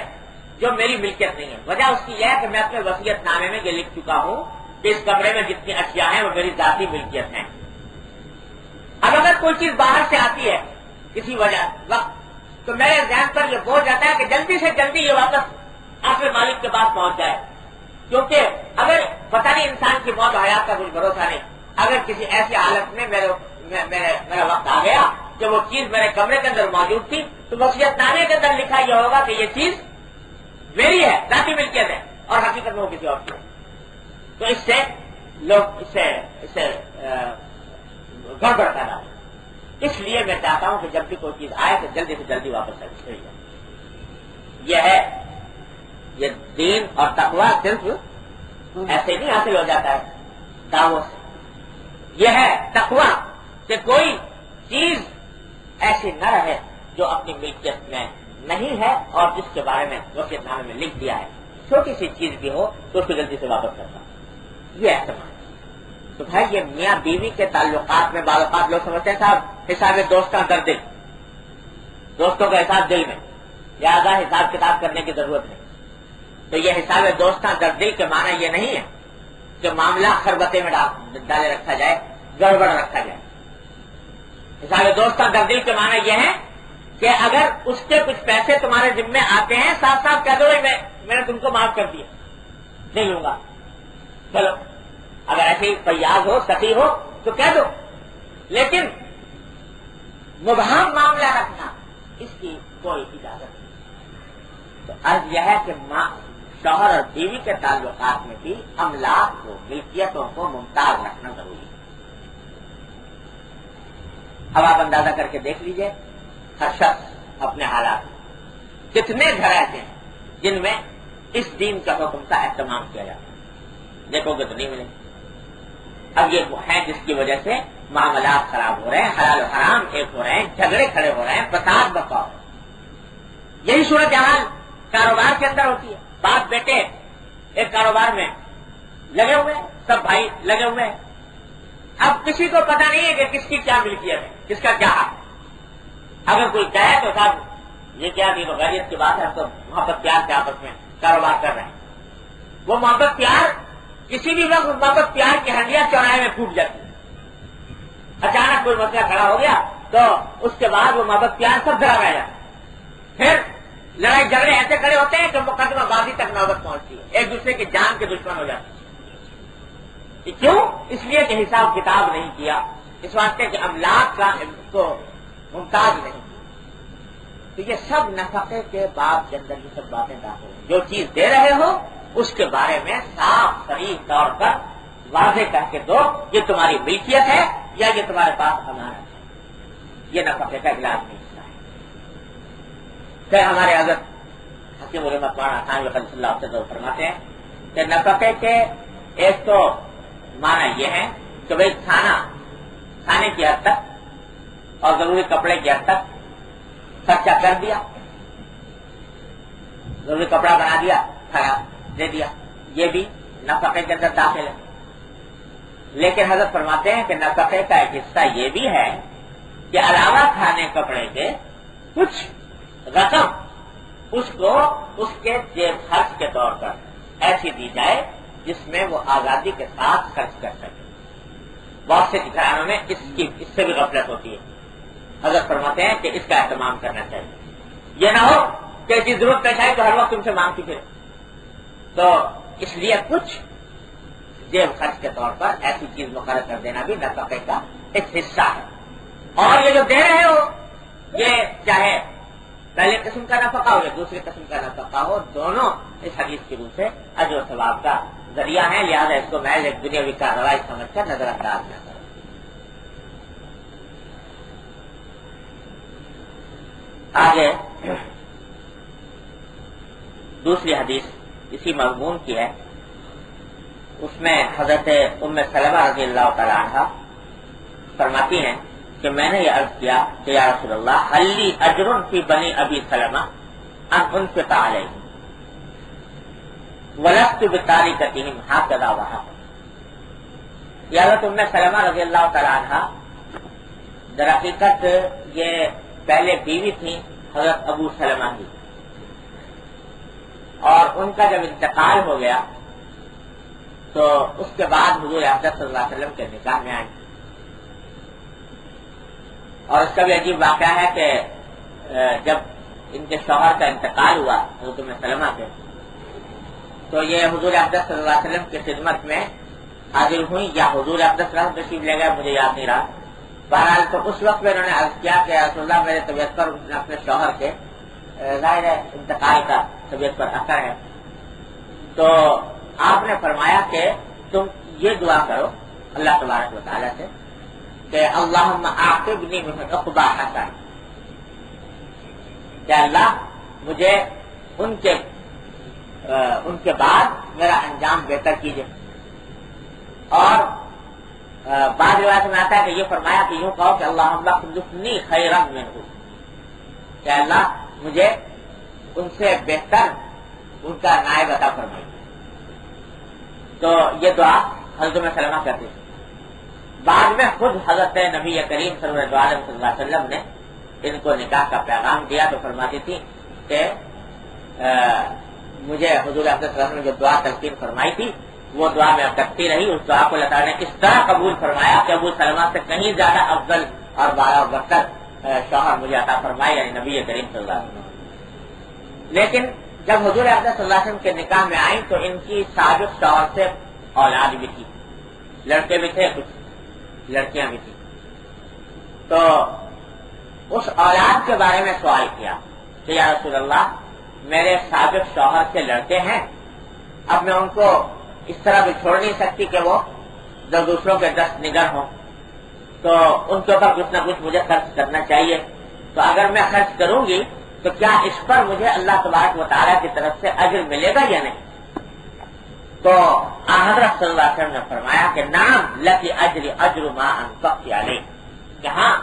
جو میری ملکیت نہیں ہے۔ وجہ اس کی یہ ہے کہ میں اپنے وصیت نامے میں یہ لکھ چکا ہوں کہ اس کمرے میں جتنی اشیاء ہیں وہ میری ذاتی ملکیت ہیں۔ اب اگر کوئی چیز باہر سے آتی ہے کسی وجہ وقت، تو میرے ذہن پر یہ بوجھ جاتا ہے کہ جلدی سے جلدی یہ واپس اپنے مالک کے پاس پہنچ جائے، کیونکہ اگر پتہ نہیں انسان کی موت و حیات کا کچھ بھروسہ نہیں، اگر کسی ایسی حالت میں میرا وقت آ گیا کہ وہ چیز میرے کمرے کے اندر موجود تھی، تو وصیت نامے کے اندر لکھا یہ ہوگا کہ یہ چیز میری ہے، ذاتی ملکیت ہے، اور حقیقت میں وہ کسی اور کی ہے۔ تو اس سے لوگ اسے گڑبڑ پیدا ہے۔ اس لیے میں چاہتا ہوں کہ جب بھی کوئی چیز آئے تو جلدی سے جلدی واپس کر دی جائے۔ یہ ہے، یہ دین اور تقویٰ صرف ایسے نہیں حاصل ہو جاتا ہے دعووں سے۔ یہ ہے تقویٰ کہ کوئی چیز ایسی نہ رہے جو اپنی ملکیت میں نہیں ہے اور جس کے بارے میں وصیت نامے میں لکھ دیا ہے، چھوٹی سی چیز بھی ہو تو اس کو جلدی سے واپس کرتا۔ یہ احتمال۔ تو بھائی یہ میاں بیوی کے تعلقات میں بعض اوقات لوگ سمجھتے ہیں صاحب حساب دوستاں در دل، دوستوں کا حساب دل میں، لہٰذا حساب کتاب کرنے کی ضرورت نہیں۔ تو یہ حساب دوستاں در دل کے معنی یہ نہیں ہے کہ معاملہ خربتے میں ڈالے رکھا جائے، گڑبڑ رکھا جائے۔ حساب دوستاں در دل کے معنی یہ ہے کہ اگر اس کے کچھ پیسے تمہارے ذمے آتے ہیں، صاف صاف کہہ دو میں نے تم کو معاف کر دیا، نہیں لوں گا، چلو اگر ایسی فیاض ہو، سخی ہو تو کہہ دو، لیکن مبہم معاملہ رکھنا اس کی کوئی اجازت نہیں۔ تو عرض یہ ہے کہ شوہر اور بیوی کے تعلقات میں بھی املاک کو، ملکیتوں کو ممتاز رکھنا ضروری ہے۔ اب آپ اندازہ کر کے دیکھ لیجئے، ہر شخص اپنے حالات میں کتنے گھر ایسے ہیں جن میں اس دین کا حکم کا اہتمام کیا جاتا ہے، دیکھو گے تو نہیں ملے۔ اب یہ وہ ہے جس کی وجہ سے معاملات خراب ہو رہے ہیں، حلال و حرام ایک ہو رہے ہیں، جھگڑے کھڑے ہو رہے ہیں، فساد بقا ہو رہا ہے۔ یہی صورتحال کاروبار کے اندر ہوتی ہے۔ باپ بیٹے ایک کاروبار میں لگے ہوئے ہیں، سب بھائی لگے ہوئے ہیں، اب کسی کو پتہ نہیں ہے کہ کس کی کیا ملکیت ہے، کس کا کیا حق ہے۔ اگر کوئی کہے تو صاحب یہ کیا دی غیریت کی بات ہے، تو محبت پیار سے آپس میں کاروبار کر رہے ہیں۔ وہ محبت پیار کسی بھی وقت محبت پیار کی ہنڈیاں چوراہے میں پھوٹ جاتی ہے۔ اچانک کوئی مسئلہ کھڑا ہو گیا تو اس کے بعد وہ محبت پیار سب دھرا رہ جاتا ہے۔ پھر لڑائی جھگڑے ایسے کھڑے ہوتے ہیں کہ مقدمہ بازی تک نوبت پہنچتی ہے، ایک دوسرے کی جان کے دشمن ہو جاتے ہیں۔ کیوں؟ اس لیے کہ حساب کتاب نہیں کیا، اس واسطے کہ املاک کا کو ممتاز نہیں کیا۔ تو یہ سب نفقے کے باب کے اندر یہ سب باتیں داخل ہیں۔ جو چیز دے رہے ہو اس کے بارے میں صاف صریح طور پر واضح کہہ کے دو، یہ تمہاری ملکیت ہے یا یہ تمہارے پاس امانت ہے۔ یہ نفقے کا علاج نہیں ہوتا ہے۔ پھر ہمارے حضرت حکیم علامہ مولانا ثانوی قدس اللہ علیہ فرماتے ہیں کہ نفقے کے ایک تو معنی یہ ہے کہ بھائی کھانے کی حد تک اور ضروری کپڑے کی حد تک خرچہ کر دیا، ضروری کپڑا بنا دیا، کھایا دے دیا، یہ بھی نفقے کے اندر داخل ہے۔ لیکن حضرت فرماتے ہیں کہ نفقے کا ایک حصہ یہ بھی ہے کہ علاوہ کھانے کپڑے کے کچھ رقم اس کو اس کے جیب خرچ کے طور پر ایسی دی جائے جس میں وہ آزادی کے ساتھ خرچ کر سکے۔ بہت سے گھرانوں میں اس سے بھی غفلت ہوتی ہے۔ حضرت فرماتے ہیں کہ اس کا اہتمام کرنا چاہیے، یہ نہ ہو کہ ایسی ضرورت پیش آئے تو ہر وقت تم سے مانگتی پھر۔ تو اس لیے کچھ جیب خرچ کے طور پر ایسی چیز مقرر کر دینا بھی نفقے کا ایک حصہ ہے۔ اور یہ جو دے رہے ہو یہ چاہے پہلے قسم کا نفقہ ہو یا دوسرے قسم کا نفقہ ہو، دونوں اس حدیث کی روح سے اجر و ثواب کا ذریعہ ہے، لہذا اس کو محض ایک دنیاوی کارروائی سمجھ کر نظر انداز نہ کریں۔ آگے دوسری حدیث اسی مضمون کی ہے، اس میں حضرت ام سلمہ رضی اللہ تعالی عنہ فرماتی ہیں کہ میں نے یہ عرض کیا کہ یا رسول اللہ هل لی اجر فی بنی ابی سلمہ ان انفق علیہم ولست بتارکتہم ہکذا وہکذا۔ یا حضرت ام سلمہ رضی اللہ تعالی عنہ در حقیقت یہ پہلے بیوی تھی حضرت ابو سلمہ کی، اور ان کا جب انتقال ہو گیا تو اس کے بعد حضور اقدس صلی اللہ علیہ وسلم کے نکاح میں آئی. اور اس کا بھی عجیب واقعہ ہے کہ جب ان کے شوہر کا انتقال ہوا حضرت ام سلمہ کے، تو یہ حضور اقدس صلی اللہ علیہ وسلم کی خدمت میں حاضر ہوئی، یا حضور اقدس صلی اللہ علیہ وسلم تشریف لے گئے، مجھے یاد نہیں رہا. بہرحال تو اس وقت میں انہوں نے عرض کیا کہ رسول اللہ میرے طبیعت پر اپنے شوہر کے ظاہر ہے انتقال کا طبیعت پر اثر ہے. تو آپ نے فرمایا کہ تم یہ دعا کرو اللہ تبارک و تعالیٰ سے کہ اللہم عاقبنی من عقبہ حسن، کہ اللہ مجھے ان کے بعد میرا انجام بہتر کیجیے. اور بعض روایت میں آتا ہے کہ یہ فرمایا کہ یوں کہو کہ اللہم اخلفنی خیرا منہ، کہ اللہ مجھے ان سے بہتر ان کا نائب عطا فرمائیے. تو یہ دعا حضرت ام سلمہ کرتی تھی. بعد میں خود حضرت نبی کریم صلی اللہ علیہ وسلم نے ان کو نکاح کا پیغام دیا تو فرماتی تھی کہ مجھے حضور صلی اللہ علیہ وسلم نے جو دعا تلقین فرمائی تھی وہ دعا میں کرتی رہی. اس دعا کو اللہ تعالیٰ نے اس طرح قبول فرمایا کہ ابو سلمہ سے کہیں زیادہ افضل اور بالا برتر شوہر مجھے عطا فرمائے، یعنی نبی کریم صلی اللہ علیہ وسلم. لیکن جب حضور اقدس صلی اللہ علیہ وسلم کے نکاح میں آئی تو ان کی سابق شوہر سے اولاد بھی تھی، لڑکے بھی تھے، کچھ لڑکیاں بھی تھیں. تو اس اولاد کے بارے میں سوال کیا کہ یا رسول اللہ میرے سابق شوہر کے لڑکے ہیں، اب میں ان کو اس طرح بھی چھوڑ نہیں سکتی کہ وہ جو دوسروں کے دست نگر ہوں، تو ان کے اوپر کچھ نہ کچھ مجھے خرچ کرنا چاہیے. تو اگر میں خرچ کروں گی تو کیا اس پر مجھے اللہ تبارک و تعالیٰ کی طرف سے اجر ملے گا یا نہیں؟ تو حضرت صلی اللہ علیہ وسلم نے فرمایا کہ نام لکی اجر ما انفقت علیہ، کہ ہاں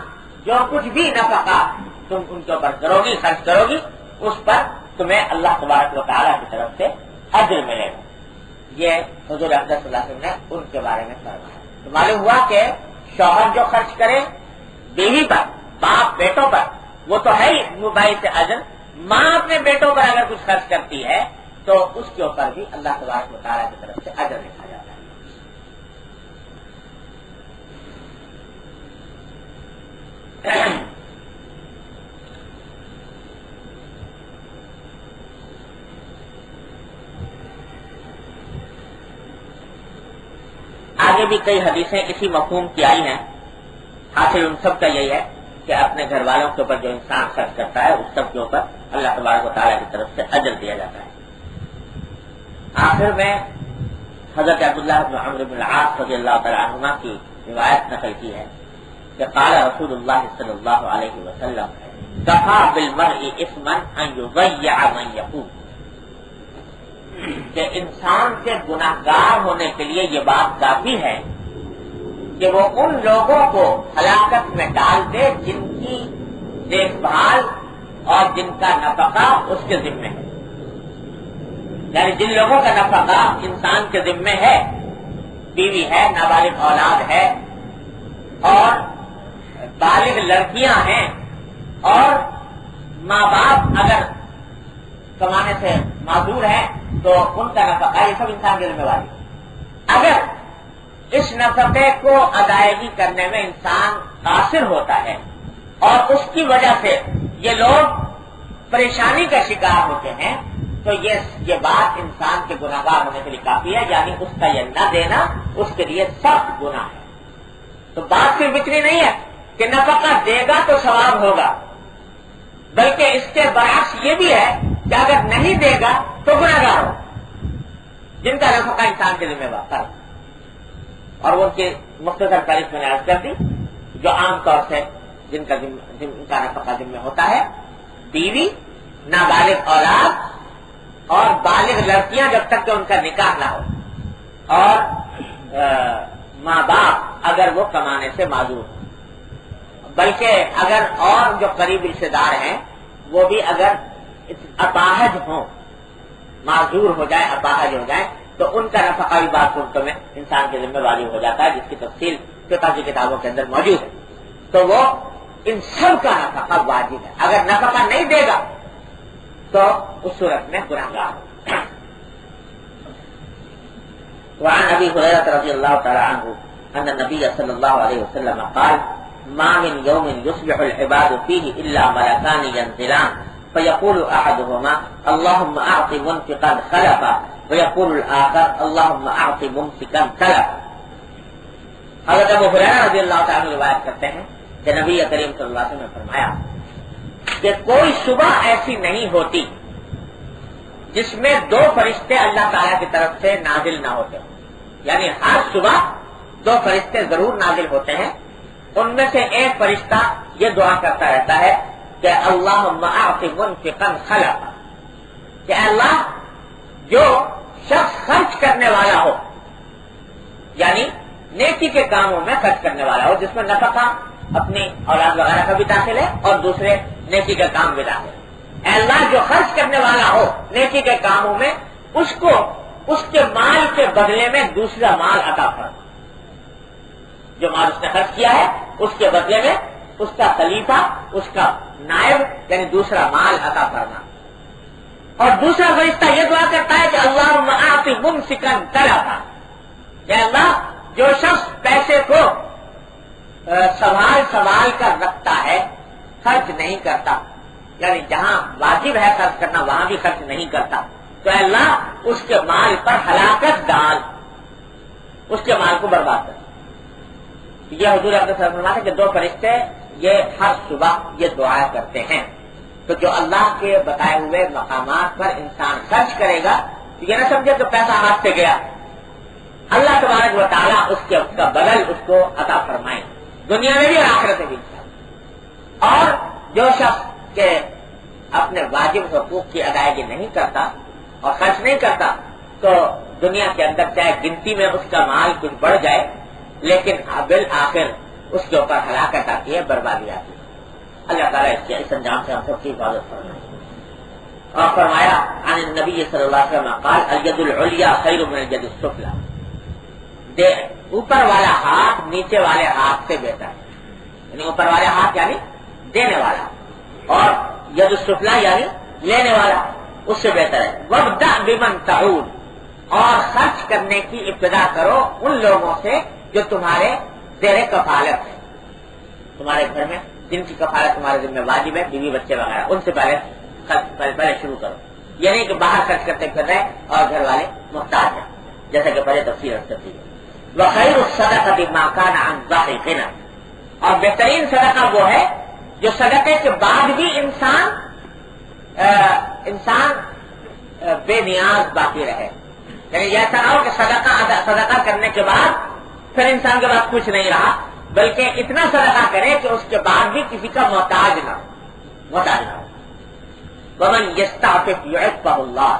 جو کچھ بھی نفقہ تم ان کے اوپر کرو گی، خرچ کرو گی، اس پر تمہیں اللہ تبارک و تعالیٰ کی طرف سے اجر ملے گا. یہ حضور اقدس صلی اللہ علیہ وسلم نے ان کے بارے میں فرمایا. تو معلوم ہوا کہ شوہر جو خرچ کرے بیوی پر، باپ بیٹوں پر، وہ تو ہے ہی باعث اجر. ماں اپنے بیٹوں پر اگر کچھ خرچ کرتی ہے تو اس کے اوپر بھی اللہ تبارک و تعالیٰ کی طرف سے اجر لکھا جاتا ہے. آگے بھی کئی حدیثیں اسی مفہوم کی آئی ہیں. حاصل ان سب کا یہی ہے کہ اپنے گھر والوں کے اوپر جو انسان خرچ کرتا ہے اس سب کے اوپر اللہ تبارک و تعالیٰ کی طرف سے اجر دیا جاتا ہے. آخر میں حضرت عبداللہ بن عمرو بن العاص رضی اللہ تعالیٰ عنہما کی روایت نقل کی ہے کہ قال رسول اللہ صلی اللہ علیہ وسلم کفی بالمرء اثما ان یضیع من یقوم، کہ انسان کے گناہگار ہونے کے لیے یہ بات کافی ہے کہ وہ ان لوگوں کو ہلاکت میں ڈال دے جن کی دیکھ بھال اور جن کا نفقہ اس کے ذمے ہے. یعنی جن لوگوں کا نفقہ انسان کے ذمے ہے، بیوی ہے، نابالغ اولاد ہے، اور بالغ لڑکیاں ہیں، اور ماں باپ اگر کمانے سے معذور ہیں تو ان کا نفقہ، یہ سب انسان کی ذمہ داری. اگر اس نفقے کو ادائیگی کرنے میں انسان قاصر ہوتا ہے اور اس کی وجہ سے یہ لوگ پریشانی کا شکار ہوتے ہیں تو یہ بات انسان کے گناہگار ہونے کے لیے کافی ہے. یعنی اس کا یہ نہ دینا اس کے لیے سخت گناہ ہے. تو بات صرف اتنی نہیں ہے کہ نفقہ دے گا تو ثواب ہوگا، بلکہ اس کے برعکس یہ بھی ہے کہ اگر نہیں دے گا تو گناہگار ہو، جن کا نفقہ انسان کے ذمہ دار. اور وہ ان کی مختصر تاریخ میں نے عرض کر دی. جو عام طور سے جن کا نفقہ ذمہ ہوتا ہے، بیوی، نابالغ اولاد اور بالغ لڑکیاں جب تک کہ ان کا نکاح نہ ہو، اور ماں باپ اگر وہ کمانے سے معذور ہوں. بلکہ اگر اور جو قریب رشتے دار ہیں وہ بھی اگر اپاہج ہوں، معذور ہو جائیں، اپاہج ہو جائیں، تو ان کا نفقہ بھی بعض صورتوں میں انسان کے ذمہ واجب ہو جاتا ہے، جس کی تفصیل فقہ کی کتابوں کے اندر موجود ہے. تو وہ ان سب کا نفقہ واجب ہے. اگر نفقہ نہیں دے گا تو اس صورت میں گنہگار ہو. وعن ابي هريره رضي الله تعالى عنه ان النبي صلى الله عليه وسلم قال ما من يوم يصبح العباد فيه الا ملكان ينزلان فيقول احدهما اللهم اعط منفقا خلفا ويقول الاخر اللهم اعط ممسكا تلفا. حضرت ابو ہریرہ رضی اللہ تعالی عنہ روایت کرتے ہیں کہ نبی کریم صلی اللہ علیہ وسلم نے فرمایا کہ کوئی صبح ایسی نہیں ہوتی جس میں دو فرشتے اللہ تعالیٰ کی طرف سے نازل نہ ہوتے. یعنی ہر صبح دو فرشتے ضرور نازل ہوتے ہیں. ان میں سے ایک فرشتہ یہ دعا کرتا رہتا ہے کہ اللہم اعط منفقا خلفا، کہ اللہ جو شخص خرچ کرنے والا ہو، یعنی نیکی کے کاموں میں خرچ کرنے والا ہو، جس میں نفقہ اپنی اولاد وغیرہ کا بھی داخل ہے اور دوسرے نیکی کا کام بھی داخل ہے. اللہ جو خرچ کرنے والا ہو نیکی کے کاموں میں، اس کو اس کے مال کے بدلے میں دوسرا مال عطا فرما. جو مال اس نے خرچ کیا ہے اس کے بدلے میں اس کا خلیفہ، اس کا نائب یعنی دوسرا مال عطا فرما. اور دوسرا فرشتہ یہ دعا کرتا ہے کہ اللہم اعط ممسکا تلفا، کہ اللہ جو شخص پیسے کو سنبھال کر رکھتا ہے، خرچ نہیں کرتا، یعنی جہاں واجب ہے خرچ کرنا وہاں بھی خرچ نہیں کرتا، تو اللہ اس کے مال پر ہلاکت ڈال، اس کے مال کو برباد کر. یہ حضور اقدس صلی اللہ علیہ وسلم فرماتے ہیں کہ دو فرشتے یہ ہر صبح یہ دعا کرتے ہیں. تو جو اللہ کے بتائے ہوئے مقامات پر انسان خرچ کرے گا تو یہ نہ سمجھے کہ پیسہ ہاتھ سے گیا، اللہ تبارک و تعالیٰ اس کا بدل اس کو عطا فرمائے دنیا میں بھی اور آخرت میں بھی. اور جو شخص کہ اپنے واجب حقوق کی ادائیگی نہیں کرتا اور خرچ نہیں کرتا تو دنیا کے اندر چاہے گنتی میں اس کا مال کچھ بڑھ جائے لیکن بالآخر اس کے اوپر ہلاکت آتی ہے، بربادی آتی ہے. اللہ تعالیٰ اس انجام سے ہم سب کی حفاظت فرمائے. اور فرمایا عن النبی صلی اللہ علیہ وسلم قال الید العلیٰ خیر من الید السفلی، اوپر والا ہاتھ نیچے والے ہاتھ سے بہتر ہے. یعنی اوپر والے ہاتھ یعنی دینے والا، اور ید السفلی یعنی لینے والا اس سے بہتر ہے. وابدأ بمن تعود، اور خرچ کرنے کی ابتدا کرو ان لوگوں سے جو تمہارے زیر کفالت ہے، تمہارے گھر میں جن کی کفالت تمہارے ذمہ واجب ہے، بیوی بچے وغیرہ، ان سے پہلے شروع کرو. یہ نہیں کہ باہر خرچ کرتے پھر رہے اور گھر والے محتاج ہیں، جیسا کہ پہلے تفصیل کرتی ہے. وخیر الصدقۃ ما کان عن ظاہر غنی، اور بہترین صدقہ وہ ہے جو صدقے کے بعد بھی انسان بے نیاز باقی رہے. یعنی یہ ایسا نہ ہو کہ صدقہ کرنے کے بعد پھر انسان کے پاس کچھ نہیں رہا، بلکہ اتنا صدقہ کرے کہ اس کے بعد بھی کسی کا محتاج نہ ہو. ومن یستعفف یعفہ اللہ،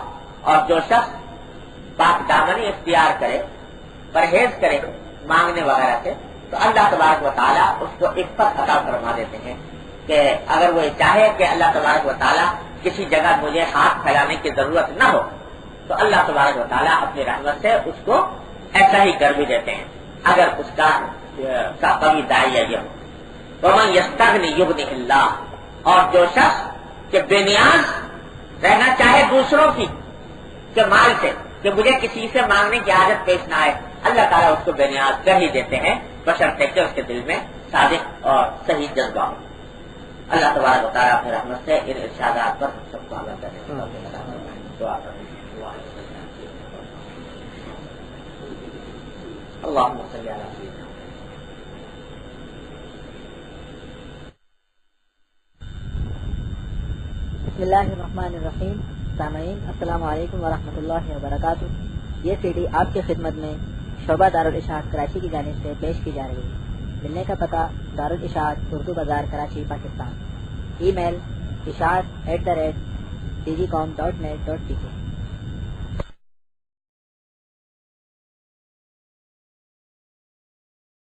اور جو شخص پاک دامنی اختیار کرے، پرہیز کرے مانگنے وغیرہ سے، تو اللہ تبارک و تعالیٰ اس کو عفت عطا فرما دیتے ہیں. کہ اگر وہ چاہے کہ اللہ تبارک و تعالیٰ کسی جگہ مجھے ہاتھ پھیلانے کی ضرورت نہ ہو تو اللہ تبارک و تعالیٰ اپنی رحمت سے اس کو ایسا ہی کر بھی دیتے ہیں اگر اس کا کبھی داعیہ یہ ہو. ومن یستغنی یغنہ اللہ، اور جو شخص کہ بے نیاز رہنا چاہے دوسروں کی کے مال سے، کہ مجھے کسی سے مانگنے کی عادت پیش نہ آئے، اللہ تعالیٰ اس کو بے نیاز کر ہی دیتے ہیں بشرطے کہ اس کے دل میں صادق اور صحیح جذبہ ہو. اللہ تبارک و تعالیٰ اپنی رحمت سے ان ارشادات پر سب کو عمل کرنے دعا کریں. اللهم صل على سيدنا. بسم اللہ الرحمن الرحیم. سامعین السلام علیکم ورحمۃ اللہ وبرکاتہ. یہ سی ڈی آپ کی خدمت میں شعبہ دارالاشاعت کراچی کی جانب سے پیش کی جا رہی ہے. ملنے کا پتہ دارالاشاعت اردو بازار کراچی پاکستان. ای میل اشاعت@cgcom.net.pk.